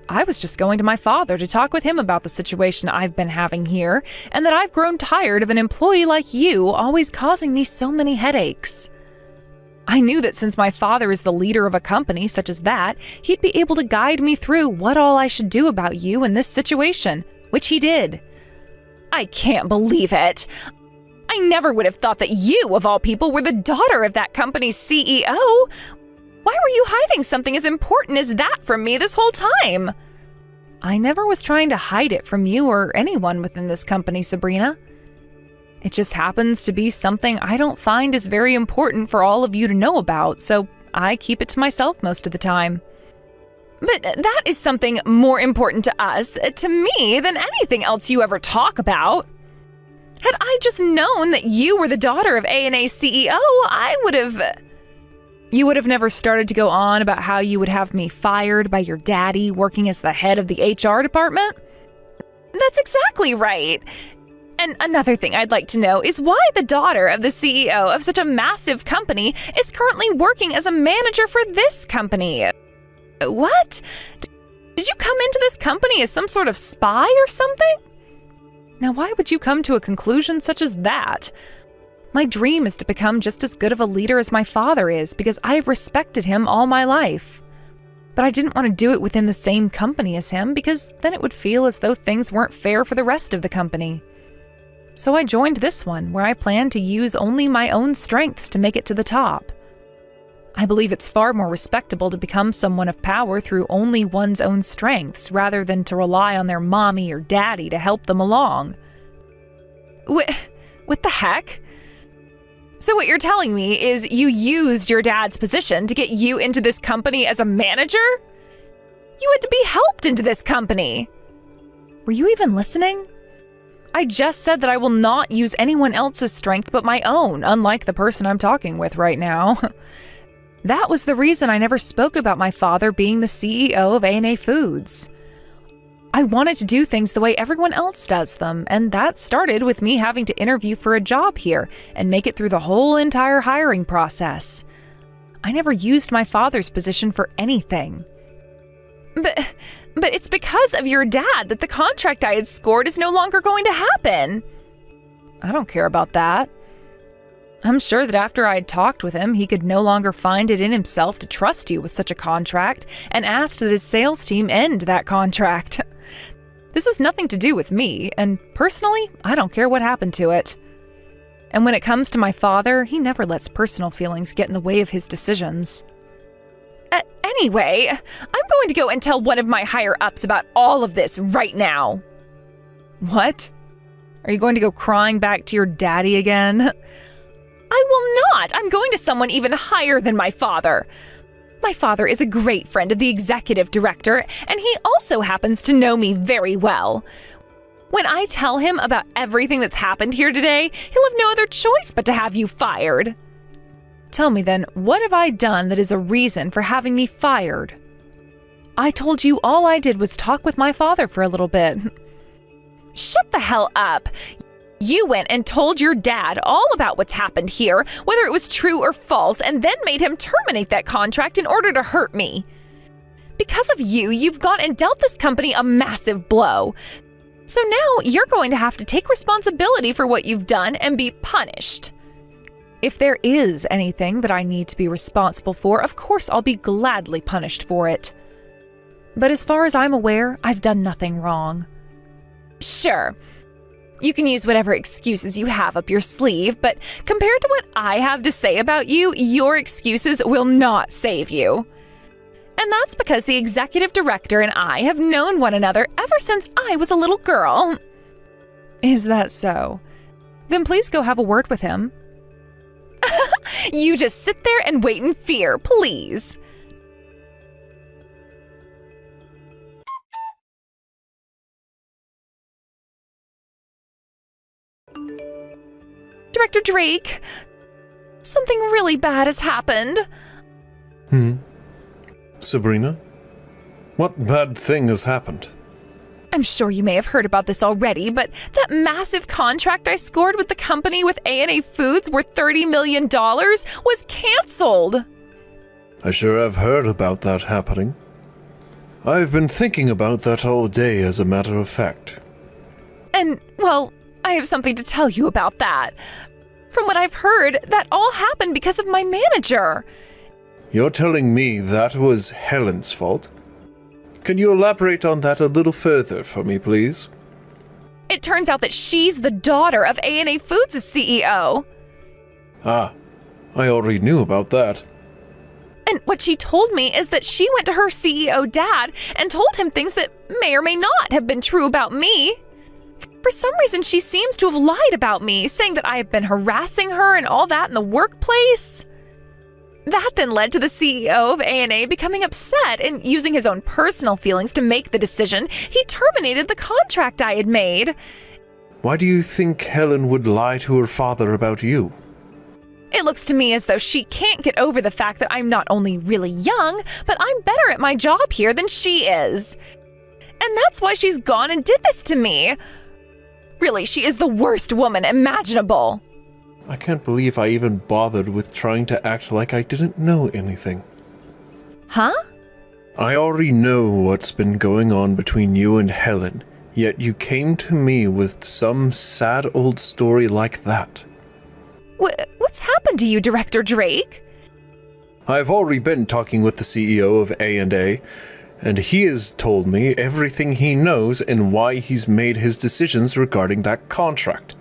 I was just going to my father to talk with him about the situation I've been having here, and that I've grown tired of an employee like you always causing me so many headaches. I knew that since my father is the leader of a company such as that, he'd be able to guide me through what all I should do about you in this situation, which he did. I can't believe it. I never would have thought that you, of all people, were the daughter of that company's CEO. Why were you hiding something as important as that from me this whole time? I never was trying to hide it from you or anyone within this company, Sabrina. It just happens to be something I don't find is very important for all of you to know about, so I keep it to myself most of the time. But that is something more important to us, to me, than anything else you ever talk about. Had I just known that you were the daughter of A&A CEO, You would have never started to go on about how you would have me fired by your daddy working as the head of the HR department? That's exactly right. And another thing I'd like to know is why the daughter of the CEO of such a massive company is currently working as a manager for this company. What? Did you come into this company as some sort of spy or something? Now, why would you come to a conclusion such as that? My dream is to become just as good of a leader as my father is because I've respected him all my life. But I didn't want to do it within the same company as him because then it would feel as though things weren't fair for the rest of the company. So I joined this one, where I plan to use only my own strengths to make it to the top. I believe it's far more respectable to become someone of power through only one's own strengths, rather than to rely on their mommy or daddy to help them along. What the heck? So what you're telling me is you used your dad's position to get you into this company as a manager? You had to be helped into this company. Were you even listening? I just said that I will not use anyone else's strength but my own, unlike the person I'm talking with right now. That was the reason I never spoke about my father being the CEO of A&A Foods. I wanted to do things the way everyone else does them, and that started with me having to interview for a job here and make it through the whole entire hiring process. I never used my father's position for anything. But it's because of your dad that the contract I had scored is no longer going to happen. I don't care about that. I'm sure that after I had talked with him, he could no longer find it in himself to trust you with such a contract and asked that his sales team end that contract. This has nothing to do with me, and personally, I don't care what happened to it. And when it comes to my father, he never lets personal feelings get in the way of his decisions. Anyway, I'm going to go and tell one of my higher-ups about all of this right now. What? Are you going to go crying back to your daddy again? I will not! I'm going to someone even higher than my father. My father is a great friend of the executive director, and he also happens to know me very well. When I tell him about everything that's happened here today, he'll have no other choice but to have you fired. Tell me then, what have I done that is a reason for having me fired? I told you all I did was talk with my father for a little bit. Shut the hell up! You went and told your dad all about what's happened here, whether it was true or false, and then made him terminate that contract in order to hurt me. Because of you, you've gone and dealt this company a massive blow. So now you're going to have to take responsibility for what you've done and be punished. If there is anything that I need to be responsible for, of course I'll be gladly punished for it. But as far as I'm aware, I've done nothing wrong. Sure. You can use whatever excuses you have up your sleeve, but compared to what I have to say about you, your excuses will not save you. And that's because the executive director and I have known one another ever since I was a little girl. Is that so? Then please go have a word with him. You just sit there and wait in fear, please. Director Drake, something really bad has happened. Sabrina? What bad thing has happened? I'm sure you may have heard about this already, but that massive contract I scored with the company with A&A Foods worth $30 million was canceled. I sure have heard about that happening. I've been thinking about that all day, as a matter of fact. And, well, I have something to tell you about that. From what I've heard, that all happened because of my manager. You're telling me that was Helen's fault? Can you elaborate on that a little further for me, please? It turns out that she's the daughter of A&A Foods' CEO. Ah, I already knew about that. And what she told me is that she went to her CEO dad and told him things that may or may not have been true about me. For some reason, she seems to have lied about me, saying that I have been harassing her and all that in the workplace. That then led to the CEO of A&A becoming upset and using his own personal feelings to make the decision. He terminated the contract I had made. Why do you think Helen would lie to her father about you? It looks to me as though she can't get over the fact that I'm not only really young, but I'm better at my job here than she is. And that's why she's gone and did this to me. Really, she is the worst woman imaginable. I can't believe I even bothered with trying to act like I didn't know anything. Huh? I already know what's been going on between you and Helen, yet you came to me with some sad old story like that. What's happened to you, Director Drake? I've already been talking with the CEO of A&A, and he has told me everything he knows and why he's made his decisions regarding that contract.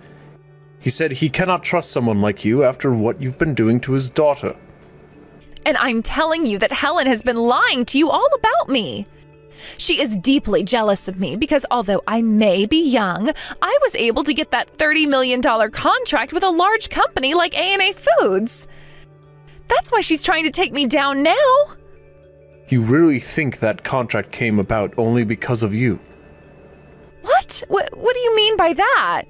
He said he cannot trust someone like you after what you've been doing to his daughter. And I'm telling you that Helen has been lying to you all about me. She is deeply jealous of me because although I may be young, I was able to get that $30 million contract with a large company like A&A Foods. That's why she's trying to take me down now. You really think that contract came about only because of you? What? What do you mean by that?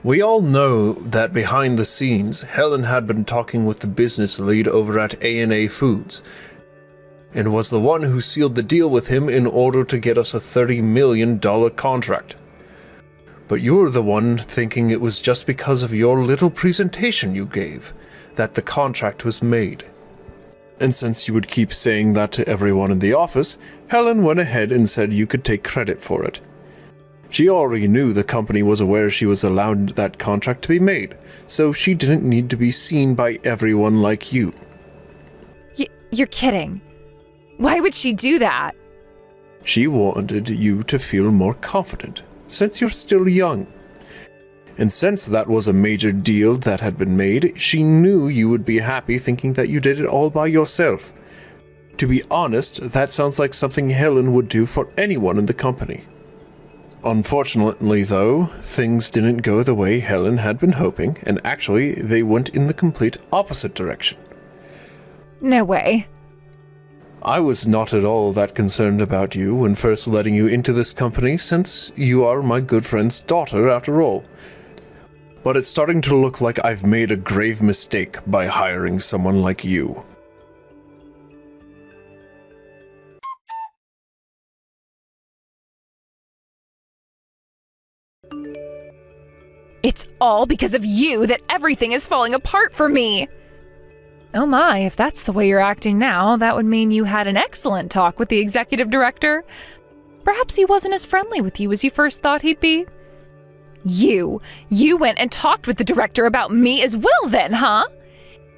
We all know that behind the scenes, Helen had been talking with the business lead over at A&A Foods, and was the one who sealed the deal with him in order to get us a $30 million contract. But you're the one thinking it was just because of your little presentation you gave that the contract was made. And since you would keep saying that to everyone in the office, Helen went ahead and said you could take credit for it. She already knew the company was aware she was allowed that contract to be made, so she didn't need to be seen by everyone like you. You're kidding. Why would she do that? She wanted you to feel more confident, since you're still young. And since that was a major deal that had been made, she knew you would be happy thinking that you did it all by yourself. To be honest, that sounds like something Helen would do for anyone in the company. Unfortunately, though, things didn't go the way Helen had been hoping, and actually, they went in the complete opposite direction. No way. I was not at all that concerned about you when first letting you into this company, since you are my good friend's daughter after all. But it's starting to look like I've made a grave mistake by hiring someone like you. It's all because of you that everything is falling apart for me. Oh my, if that's the way you're acting now, that would mean you had an excellent talk with the executive director. Perhaps he wasn't as friendly with you as you first thought he'd be. You went and talked with the director about me as well then, huh?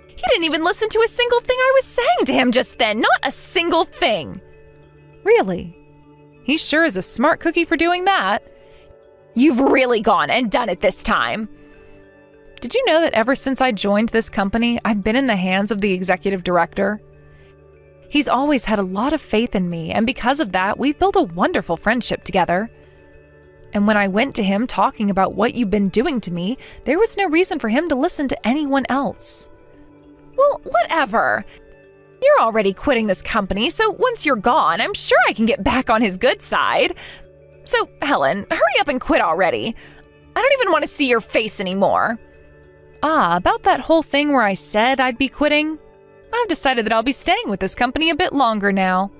He didn't even listen to a single thing I was saying to him just then, not a single thing. Really? He sure is a smart cookie for doing that. You've really gone and done it this time. Did you know that ever since I joined this company, I've been in the hands of the executive director? He's always had a lot of faith in me, and because of that, we've built a wonderful friendship together. And when I went to him talking about what you've been doing to me, there was no reason for him to listen to anyone else. Well, whatever. You're already quitting this company, so once you're gone, I'm sure I can get back on his good side. So, Helen, hurry up and quit already. I don't even want to see your face anymore. About that whole thing where I said I'd be quitting, I've decided that I'll be staying with this company a bit longer now.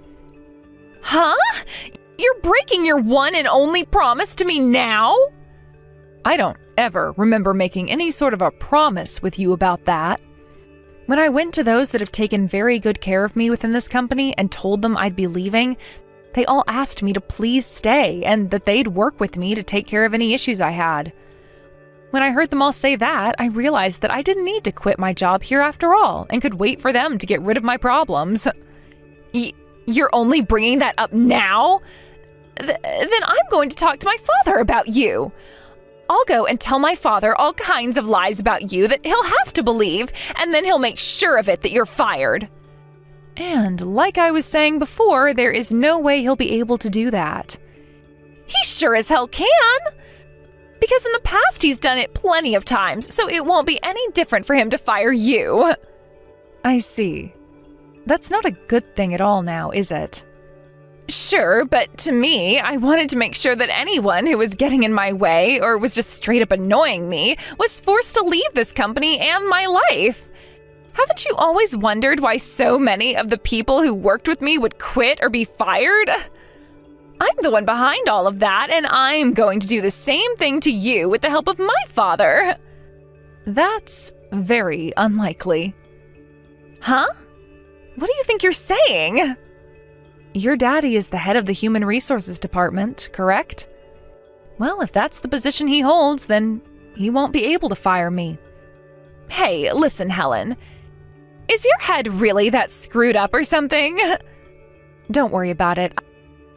Huh? You're breaking your one and only promise to me now? I don't ever remember making any sort of a promise with you about that. When I went to those that have taken very good care of me within this company and told them I'd be leaving, they all asked me to please stay and that they'd work with me to take care of any issues I had. When I heard them all say that, I realized that I didn't need to quit my job here after all and could wait for them to get rid of my problems. You're only bringing that up now? Then I'm going to talk to my father about you. I'll go and tell my father all kinds of lies about you that he'll have to believe, and then he'll make sure of it that you're fired. And like I was saying before, there is no way he'll be able to do that. He sure as hell can! Because in the past he's done it plenty of times, so it won't be any different for him to fire you. I see. That's not a good thing at all now, is it? Sure, but to me, I wanted to make sure that anyone who was getting in my way or was just straight up annoying me was forced to leave this company and my life. Haven't you always wondered why so many of the people who worked with me would quit or be fired? I'm the one behind all of that, and I'm going to do the same thing to you with the help of my father. That's very unlikely. Huh? What do you think you're saying? Your daddy is the head of the Human Resources Department, correct? Well, if that's the position he holds, then he won't be able to fire me. Hey, listen, Helen. Is your head really that screwed up or something? Don't worry about it.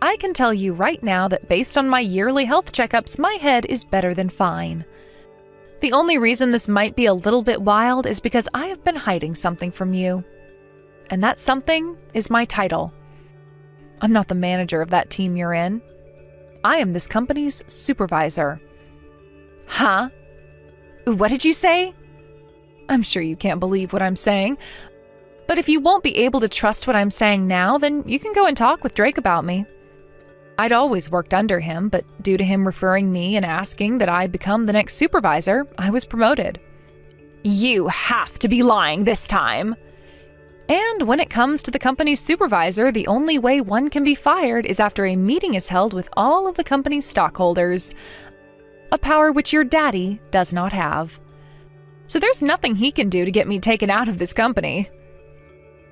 I can tell you right now that based on my yearly health checkups, my head is better than fine. The only reason this might be a little bit wild is because I have been hiding something from you. And that something is my title. I'm not the manager of that team you're in. I am this company's supervisor. Huh? What did you say? I'm sure you can't believe what I'm saying. But if you won't be able to trust what I'm saying now, then you can go and talk with Drake about me. I'd always worked under him, but due to him referring me and asking that I become the next supervisor, I was promoted. You have to be lying this time. And when it comes to the company's supervisor, the only way one can be fired is after a meeting is held with all of the company's stockholders, a power which your daddy does not have. So there's nothing he can do to get me taken out of this company.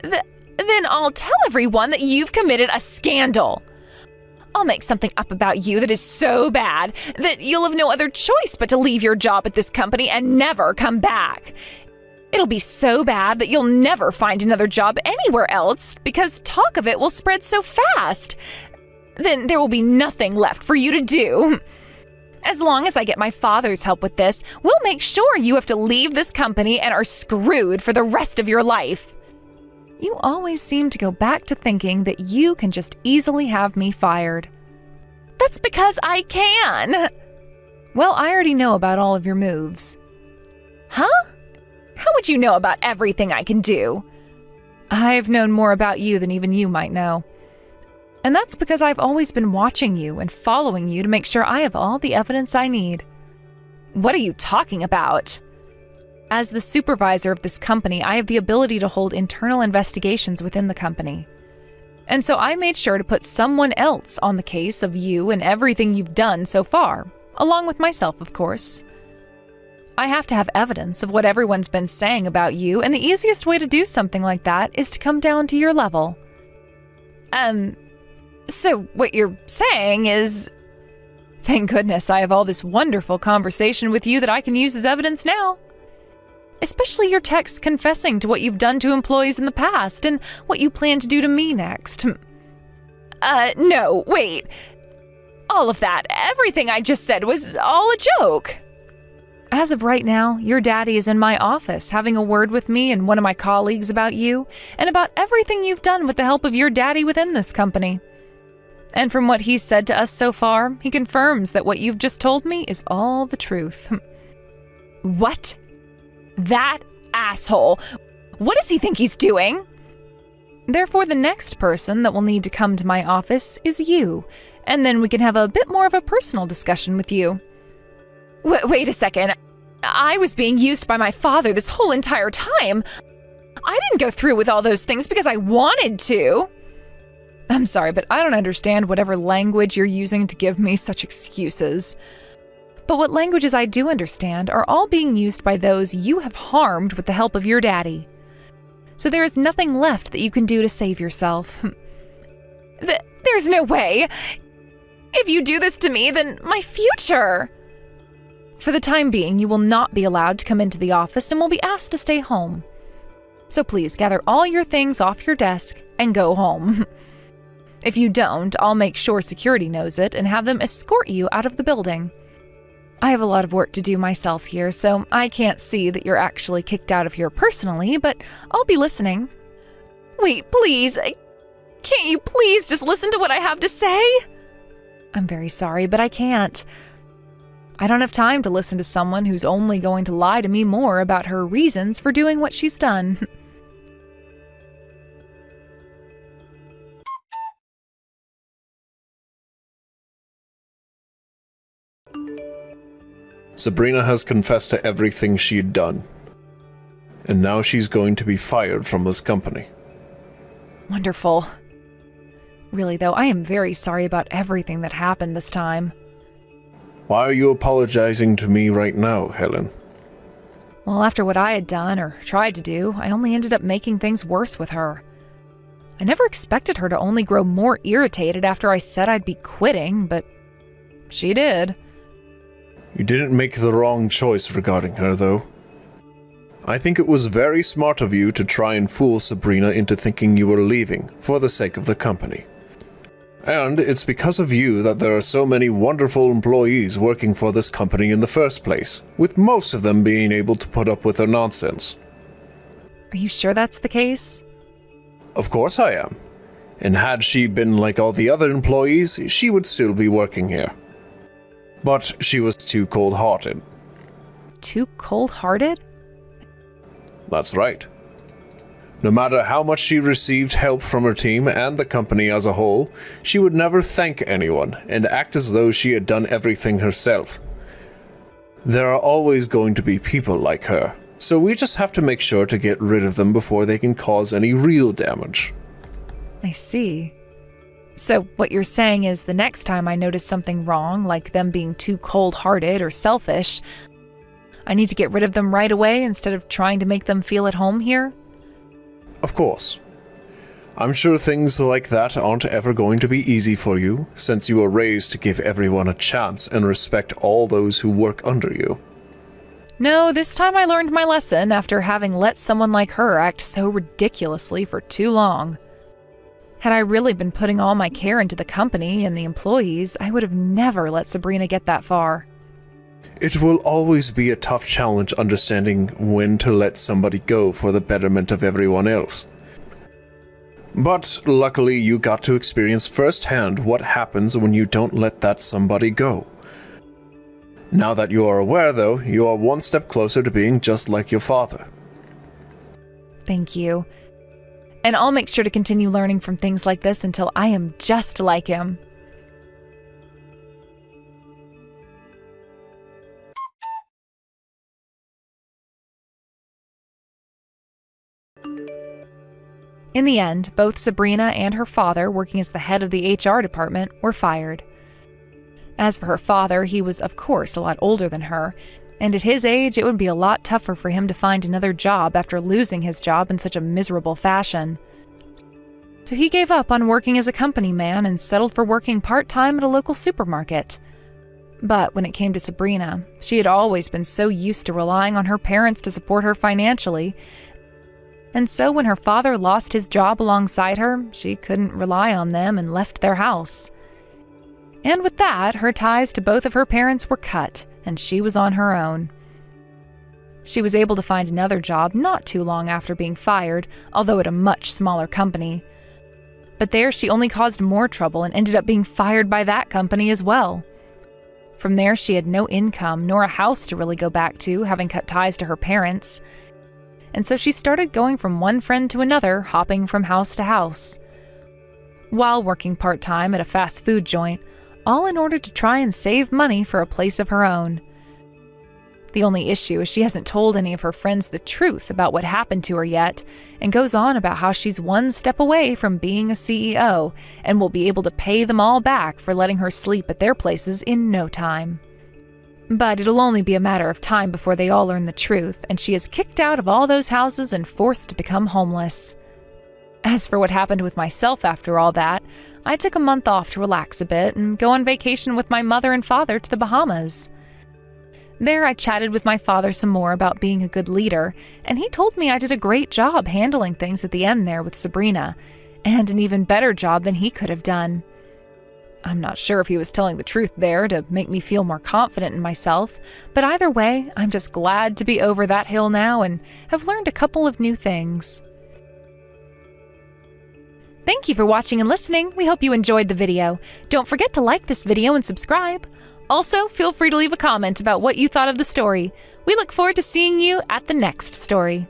Then I'll tell everyone that you've committed a scandal. I'll make something up about you that is so bad that you'll have no other choice but to leave your job at this company and never come back. It'll be so bad that you'll never find another job anywhere else because talk of it will spread so fast. Then there will be nothing left for you to do. As long as I get my father's help with this, we'll make sure you have to leave this company and are screwed for the rest of your life. You always seem to go back to thinking that you can just easily have me fired. That's because I can. Well, I already know about all of your moves. Huh? How would you know about everything I can do? I've known more about you than even you might know. And that's because I've always been watching you and following you to make sure I have all the evidence I need. What are you talking about? As the supervisor of this company, I have the ability to hold internal investigations within the company. And so I made sure to put someone else on the case of you and everything you've done so far, along with myself, of course. I have to have evidence of what everyone's been saying about you, and the easiest way to do something like that is to come down to your level. So what you're saying is... Thank goodness I have all this wonderful conversation with you that I can use as evidence now. Especially your texts confessing to what you've done to employees in the past and what you plan to do to me next. No, wait. All of that, everything I just said was all a joke. As of right now, your daddy is in my office having a word with me and one of my colleagues about you and about everything you've done with the help of your daddy within this company. And from what he's said to us so far, he confirms that what you've just told me is all the truth. What? That asshole. What does he think he's doing? Therefore, the next person that will need to come to my office is you, and then we can have a bit more of a personal discussion with you. Wait a second. I was being used by my father this whole entire time. I didn't go through with all those things because I wanted to. I'm sorry, but I don't understand whatever language you're using to give me such excuses. But what languages I do understand are all being used by those you have harmed with the help of your daddy. So there is nothing left that you can do to save yourself. There's no way. If you do this to me, then my future... For the time being, you will not be allowed to come into the office and will be asked to stay home. So please gather all your things off your desk and go home. If you don't, I'll make sure security knows it and have them escort you out of the building. I have a lot of work to do myself here, so I can't see that you're actually kicked out of here personally, but I'll be listening. Wait, please. Can't you please just listen to what I have to say? I'm very sorry, but I can't. I don't have time to listen to someone who's only going to lie to me more about her reasons for doing what she's done. Sabrina has confessed to everything she'd done. And now she's going to be fired from this company. Wonderful. Really, though, I am very sorry about everything that happened this time. Why are you apologizing to me right now, Helen? Well, after what I had done, or tried to do, I only ended up making things worse with her. I never expected her to only grow more irritated after I said I'd be quitting, but she did. You didn't make the wrong choice regarding her, though. I think it was very smart of you to try and fool Sabrina into thinking you were leaving for the sake of the company. And it's because of you that there are so many wonderful employees working for this company in the first place, with most of them being able to put up with her nonsense. Are you sure that's the case? Of course I am. And had she been like all the other employees, she would still be working here. But she was too cold-hearted. Too cold-hearted? That's right. No matter how much she received help from her team and the company as a whole, she would never thank anyone and act as though she had done everything herself. There are always going to be people like her, so we just have to make sure to get rid of them before they can cause any real damage. I see. So what you're saying is the next time I notice something wrong, like them being too cold-hearted or selfish, I need to get rid of them right away instead of trying to make them feel at home here? Of course. I'm sure things like that aren't ever going to be easy for you, since you were raised to give everyone a chance and respect all those who work under you. No, this time I learned my lesson after having let someone like her act so ridiculously for too long. Had I really been putting all my care into the company and the employees, I would have never let Sabrina get that far. It will always be a tough challenge understanding when to let somebody go for the betterment of everyone else. But luckily you got to experience firsthand what happens when you don't let that somebody go. Now that you are aware, though, you are one step closer to being just like your father. Thank you. And I'll make sure to continue learning from things like this until I am just like him. In the end, both Sabrina and her father, working as the head of the HR department, were fired. As for her father, he was, of course, a lot older than her, and at his age, it would be a lot tougher for him to find another job after losing his job in such a miserable fashion. So he gave up on working as a company man and settled for working part-time at a local supermarket. But when it came to Sabrina, she had always been so used to relying on her parents to support her financially, and so when her father lost his job alongside her, she couldn't rely on them and left their house. And with that, her ties to both of her parents were cut, and she was on her own. She was able to find another job not too long after being fired, although at a much smaller company. But there she only caused more trouble and ended up being fired by that company as well. From there, she had no income nor a house to really go back to, having cut ties to her parents. And so she started going from one friend to another, hopping from house to house, while working part-time at a fast food joint, all in order to try and save money for a place of her own. The only issue is she hasn't told any of her friends the truth about what happened to her yet, and goes on about how she's one step away from being a CEO and will be able to pay them all back for letting her sleep at their places in no time. But it'll only be a matter of time before they all learn the truth, and she is kicked out of all those houses and forced to become homeless. As for what happened with myself after all that, I took a month off to relax a bit and go on vacation with my mother and father to the Bahamas. There I chatted with my father some more about being a good leader, and he told me I did a great job handling things at the end there with Sabrina, and an even better job than he could have done. I'm not sure if he was telling the truth there to make me feel more confident in myself, but either way, I'm just glad to be over that hill now and have learned a couple of new things. Thank you for watching and listening. We hope you enjoyed the video. Don't forget to like this video and subscribe. Also, feel free to leave a comment about what you thought of the story. We look forward to seeing you at the next story.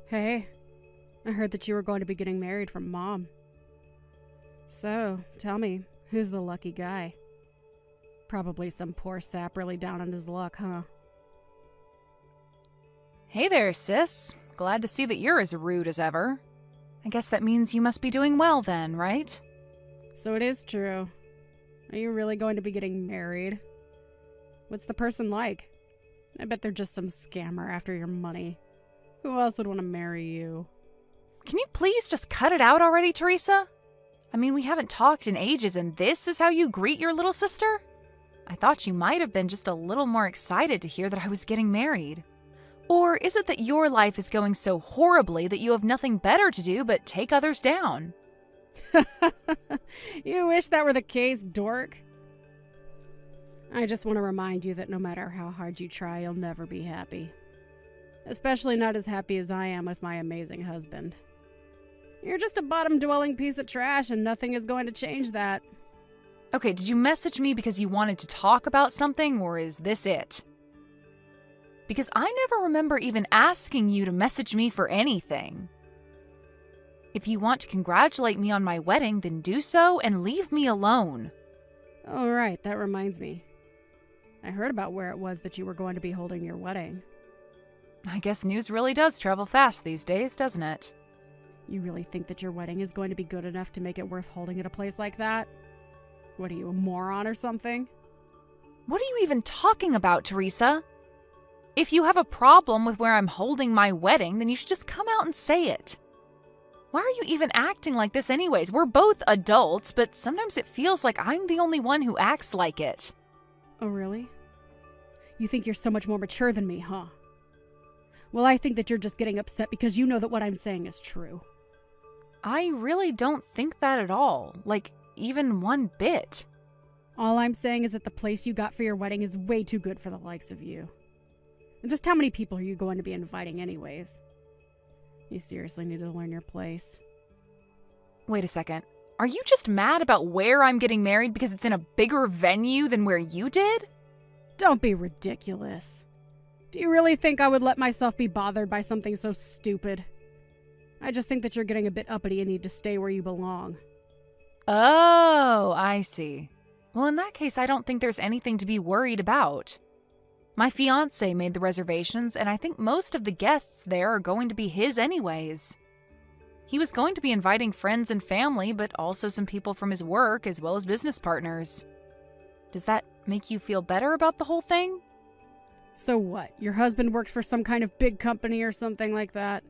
Hey, I heard that you were going to be getting married from Mom. So, tell me, who's the lucky guy? Probably some poor sap really down on his luck, huh? Hey there, sis. Glad to see that you're as rude as ever. I guess that means you must be doing well then, right? So it is true. Are you really going to be getting married? What's the person like? I bet they're just some scammer after your money. Who else would want to marry you? Can you please just cut it out already, Teresa? I mean, we haven't talked in ages, and this is how you greet your little sister? I thought you might have been just a little more excited to hear that I was getting married. Or is it that your life is going so horribly that you have nothing better to do but take others down? You wish that were the case, dork. I just want to remind you that no matter how hard you try, you'll never be happy. Especially not as happy as I am with my amazing husband. You're just a bottom-dwelling piece of trash, and nothing is going to change that. Okay, did you message me because you wanted to talk about something, or is this it? Because I never remember even asking you to message me for anything. If you want to congratulate me on my wedding, then do so and leave me alone. Oh, right, that reminds me. I heard about where it was that you were going to be holding your wedding. I guess news really does travel fast these days, doesn't it? You really think that your wedding is going to be good enough to make it worth holding at a place like that? What are you, a moron or something? What are you even talking about, Teresa? If you have a problem with where I'm holding my wedding, then you should just come out and say it. Why are you even acting like this anyways? We're both adults, but sometimes it feels like I'm the only one who acts like it. Oh, really? You think you're so much more mature than me, huh? Well, I think that you're just getting upset because you know that what I'm saying is true. I really don't think that at all. Like, even one bit. All I'm saying is that the place you got for your wedding is way too good for the likes of you. And just how many people are you going to be inviting anyways? You seriously need to learn your place. Wait a second. Are you just mad about where I'm getting married because it's in a bigger venue than where you did? Don't be ridiculous. Do you really think I would let myself be bothered by something so stupid? I just think that you're getting a bit uppity and need to stay where you belong. Oh, I see. Well, in that case, I don't think there's anything to be worried about. My fiancé made the reservations, and I think most of the guests there are going to be his anyways. He was going to be inviting friends and family, but also some people from his work as well as business partners. Does that make you feel better about the whole thing? So what? Your husband works for some kind of big company or something like that?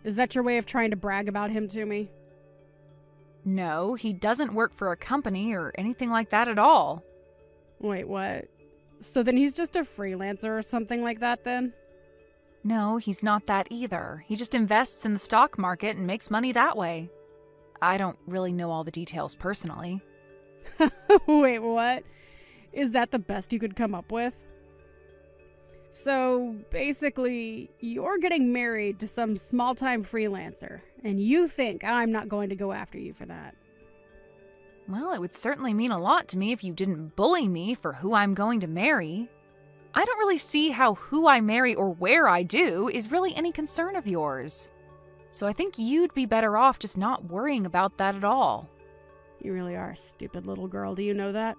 Is that your way of trying to brag about him to me? No, he doesn't work for a company or anything like that at all. Wait, what? So then he's just a freelancer or something like that then? No, he's not that either. He just invests in the stock market and makes money that way. I don't really know all the details personally. Wait, what? Is that the best you could come up with? So, basically, you're getting married to some small-time freelancer, and you think I'm not going to go after you for that. Well, it would certainly mean a lot to me if you didn't bully me for who I'm going to marry. I don't really see how who I marry or where I do is really any concern of yours. So I think you'd be better off just not worrying about that at all. You really are a stupid little girl, do you know that?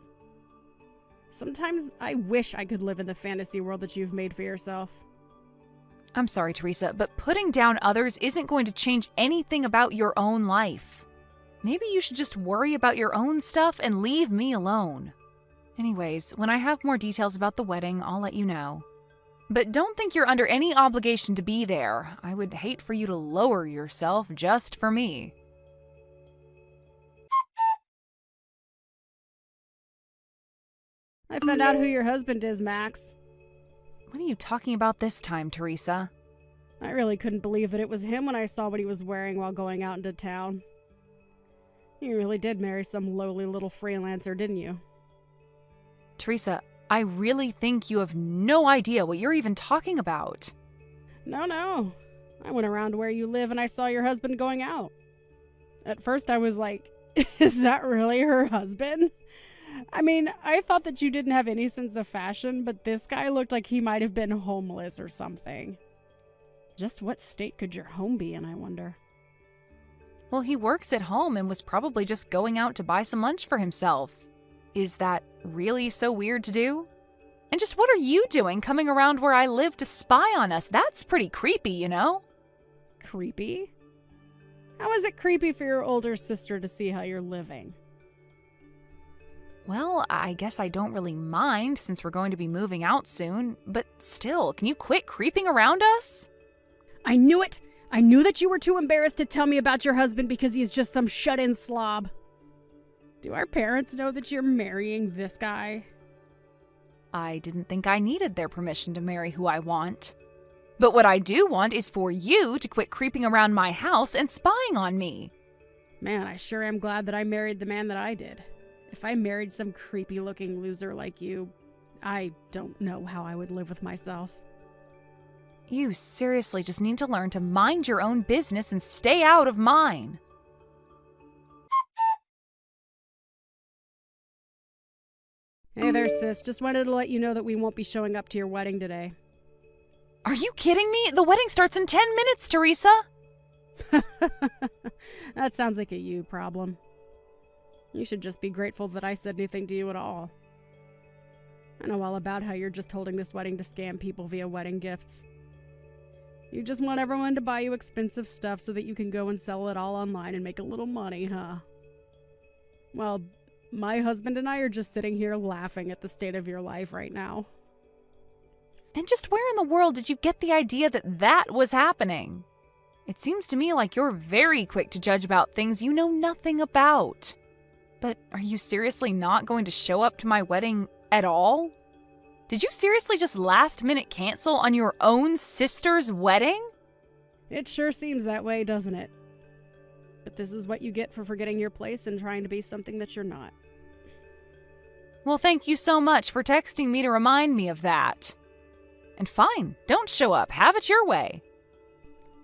Sometimes I wish I could live in the fantasy world that you've made for yourself. I'm sorry, Teresa, but putting down others isn't going to change anything about your own life. Maybe you should just worry about your own stuff and leave me alone. Anyways, when I have more details about the wedding, I'll let you know. But don't think you're under any obligation to be there. I would hate for you to lower yourself just for me. I found out who your husband is, Max. What are you talking about this time, Teresa? I really couldn't believe that it was him when I saw what he was wearing while going out into town. You really did marry some lowly little freelancer, didn't you? Teresa, I really think you have no idea what you're even talking about. No. I went around where you live and I saw your husband going out. At first I was like, is that really her husband? I mean, I thought that you didn't have any sense of fashion, but this guy looked like he might have been homeless or something. Just what state could your home be in, I wonder? Well, he works at home and was probably just going out to buy some lunch for himself. Is that really so weird to do? And just what are you doing coming around where I live to spy on us? That's pretty creepy, you know? Creepy? How is it creepy for your older sister to see how you're living? Well, I guess I don't really mind since we're going to be moving out soon, but still, can you quit creeping around us? I knew it! I knew that you were too embarrassed to tell me about your husband because he's just some shut-in slob. Do our parents know that you're marrying this guy? I didn't think I needed their permission to marry who I want. But what I do want is for you to quit creeping around my house and spying on me. Man, I sure am glad that I married the man that I did. If I married some creepy-looking loser like you, I don't know how I would live with myself. You seriously just need to learn to mind your own business and stay out of mine. Hey there, sis. Just wanted to let you know that we won't be showing up to your wedding today. Are you kidding me? The wedding starts in 10 minutes, Teresa! That sounds like a you problem. You should just be grateful that I said anything to you at all. I know all about how you're just holding this wedding to scam people via wedding gifts. You just want everyone to buy you expensive stuff so that you can go and sell it all online and make a little money, huh? Well, my husband and I are just sitting here laughing at the state of your life right now. And just where in the world did you get the idea that that was happening? It seems to me like you're very quick to judge about things you know nothing about. But are you seriously not going to show up to my wedding at all? Did you seriously just last-minute cancel on your own sister's wedding? It sure seems that way, doesn't it? But this is what you get for forgetting your place and trying to be something that you're not. Well, thank you so much for texting me to remind me of that. And fine, don't show up. Have it your way.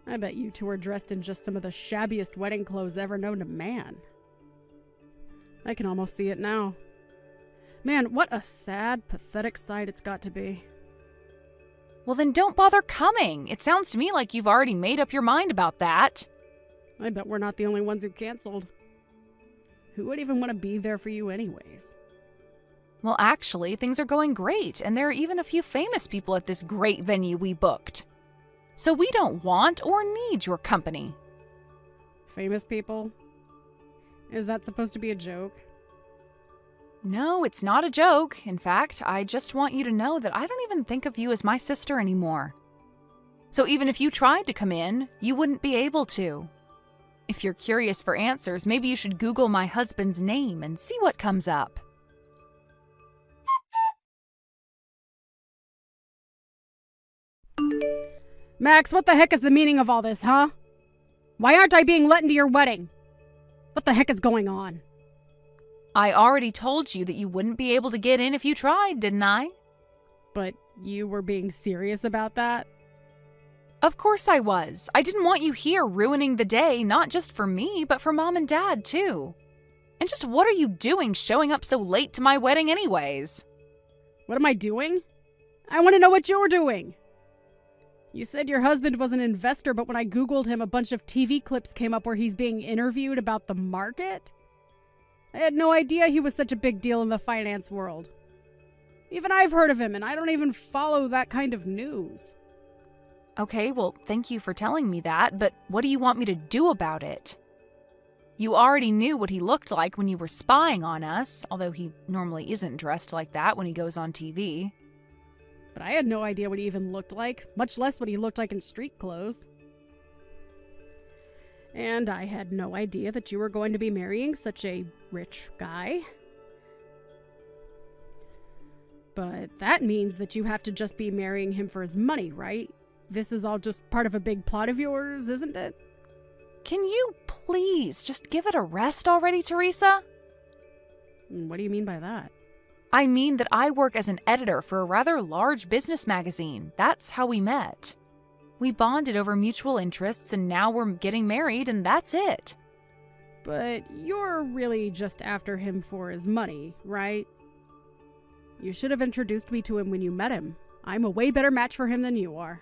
I bet you two are dressed in just some of the shabbiest wedding clothes ever known to man. I can almost see it now. Man, what a sad, pathetic sight it's got to be. Well, then don't bother coming. It sounds to me like you've already made up your mind about that. I bet we're not the only ones who canceled. Who would even want to be there for you anyways? Well, actually, things are going great, and there are even a few famous people at this great venue we booked. So we don't want or need your company. Famous people? Is that supposed to be a joke? No, it's not a joke. In fact, I just want you to know that I don't even think of you as my sister anymore. So even if you tried to come in, you wouldn't be able to. If you're curious for answers, maybe you should Google my husband's name and see what comes up. Max, what the heck is the meaning of all this, huh? Why aren't I being let into your wedding? What the heck is going on? I already told you that you wouldn't be able to get in if you tried, didn't I? But you were being serious about that? Of course I was. I didn't want you here ruining the day, not just for me, but for Mom and Dad, too. And just what are you doing showing up so late to my wedding anyways? What am I doing? I want to know what you're doing. You said your husband was an investor, but when I Googled him, a bunch of TV clips came up where he's being interviewed about the market? I had no idea he was such a big deal in the finance world. Even I've heard of him, and I don't even follow that kind of news. Okay, well, thank you for telling me that, but what do you want me to do about it? You already knew what he looked like when you were spying on us, although he normally isn't dressed like that when he goes on TV. But I had no idea what he even looked like, much less what he looked like in street clothes. And I had no idea that you were going to be marrying such a rich guy. But that means that you have to just be marrying him for his money, right? This is all just part of a big plot of yours, isn't it? Can you please just give it a rest already, Teresa? What do you mean by that? I mean that I work as an editor for a rather large business magazine. That's how we met. We bonded over mutual interests, and now we're getting married, and that's it. But you're really just after him for his money, right? You should have introduced me to him when you met him. I'm a way better match for him than you are.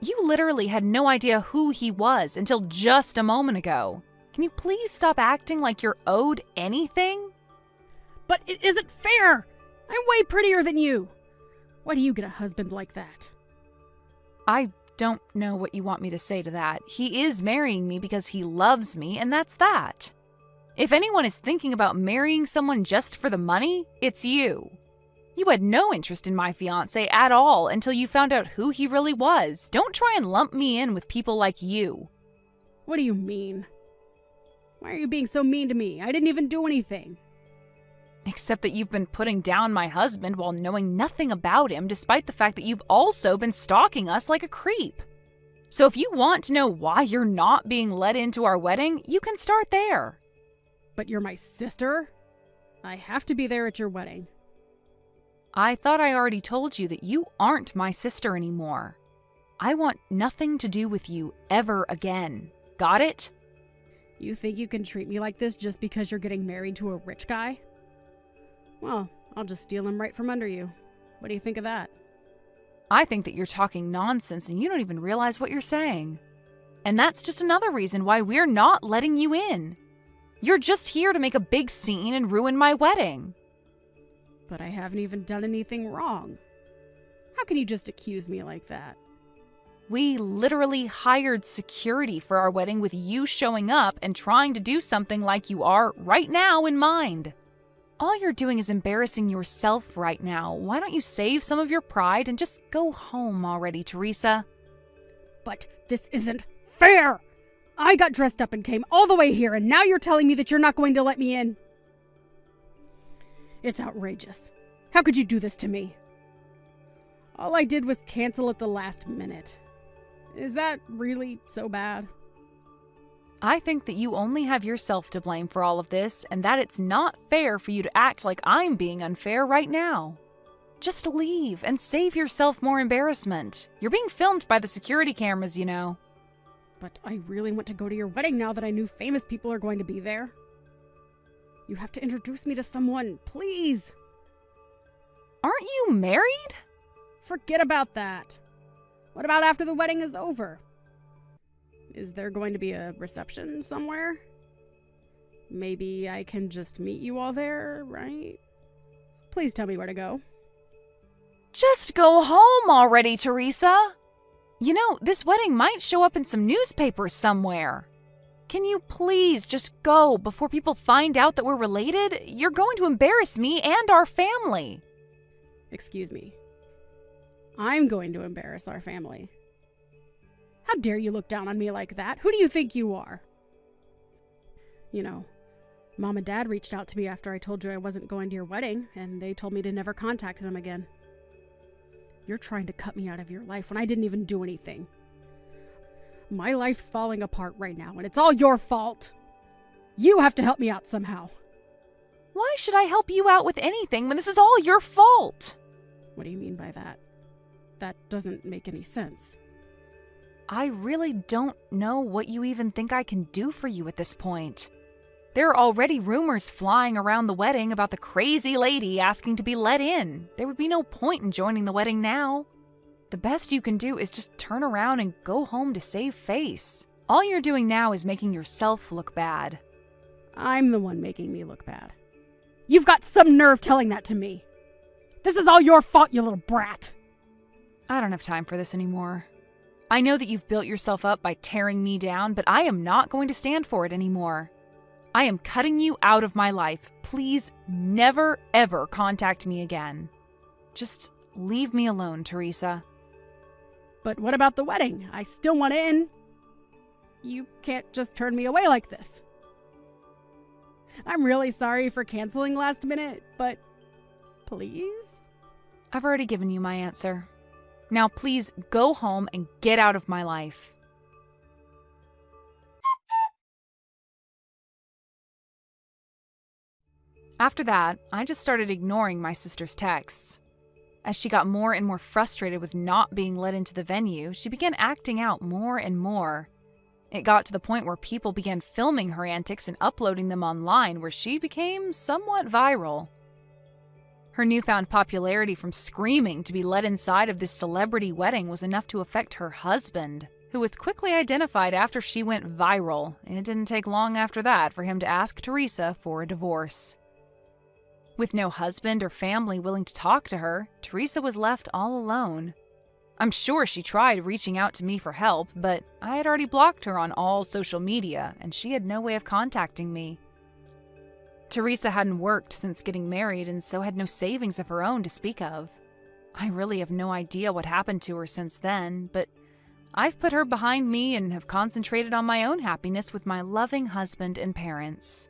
You literally had no idea who he was until just a moment ago. Can you please stop acting like you're owed anything? But it isn't fair! I'm way prettier than you! Why do you get a husband like that? I don't know what you want me to say to that. He is marrying me because he loves me, and that's that. If anyone is thinking about marrying someone just for the money, it's you. You had no interest in my fiancé at all until you found out who he really was. Don't try and lump me in with people like you. What do you mean? Why are you being so mean to me? I didn't even do anything. Except that you've been putting down my husband while knowing nothing about him, despite the fact that you've also been stalking us like a creep. So if you want to know why you're not being let into our wedding, you can start there. But you're my sister? I have to be there at your wedding. I thought I already told you that you aren't my sister anymore. I want nothing to do with you ever again. Got it? You think you can treat me like this just because you're getting married to a rich guy? Well, I'll just steal him right from under you. What do you think of that? I think that you're talking nonsense and you don't even realize what you're saying. And that's just another reason why we're not letting you in. You're just here to make a big scene and ruin my wedding. But I haven't even done anything wrong. How can you just accuse me like that? We literally hired security for our wedding with you showing up and trying to do something like you are right now in mind. All you're doing is embarrassing yourself right now. Why don't you save some of your pride and just go home already, Teresa? But this isn't fair! I got dressed up and came all the way here, and now you're telling me that you're not going to let me in? It's outrageous. How could you do this to me? All I did was cancel at the last minute. Is that really so bad? I think that you only have yourself to blame for all of this, and that it's not fair for you to act like I'm being unfair right now. Just leave and save yourself more embarrassment. You're being filmed by the security cameras, you know. But I really want to go to your wedding now that I knew famous people are going to be there. You have to introduce me to someone, please. Aren't you married? Forget about that. What about after the wedding is over? Is there going to be a reception somewhere? Maybe I can just meet you all there, right? Please tell me where to go. Just go home already, Teresa. You know, this wedding might show up in some newspapers somewhere. Can you please just go before people find out that we're related? You're going to embarrass me and our family. Excuse me. I'm going to embarrass our family. How dare you look down on me like that? Who do you think you are? You know, Mom and Dad reached out to me after I told you I wasn't going to your wedding, and they told me to never contact them again. You're trying to cut me out of your life when I didn't even do anything. My life's falling apart right now, and it's all your fault. You have to help me out somehow. Why should I help you out with anything when this is all your fault? What do you mean by that? That doesn't make any sense. I really don't know what you even think I can do for you at this point. There are already rumors flying around the wedding about the crazy lady asking to be let in. There would be no point in joining the wedding now. The best you can do is just turn around and go home to save face. All you're doing now is making yourself look bad. I'm the one making me look bad. You've got some nerve telling that to me. This is all your fault, you little brat. I don't have time for this anymore. I know that you've built yourself up by tearing me down, but I am not going to stand for it anymore. I am cutting you out of my life. Please never, ever contact me again. Just leave me alone, Teresa. But what about the wedding? I still want in. You can't just turn me away like this. I'm really sorry for canceling last minute, but please? I've already given you my answer. Now please go home and get out of my life. After that, I just started ignoring my sister's texts. As she got more and more frustrated with not being let into the venue, she began acting out more and more. It got to the point where people began filming her antics and uploading them online, where she became somewhat viral. Her newfound popularity from screaming to be let inside of this celebrity wedding was enough to affect her husband, who was quickly identified after she went viral. It didn't take long after that for him to ask Teresa for a divorce. With no husband or family willing to talk to her, Teresa was left all alone. I'm sure she tried reaching out to me for help, but I had already blocked her on all social media, and she had no way of contacting me. Teresa hadn't worked since getting married and so had no savings of her own to speak of. I really have no idea what happened to her since then, but I've put her behind me and have concentrated on my own happiness with my loving husband and parents.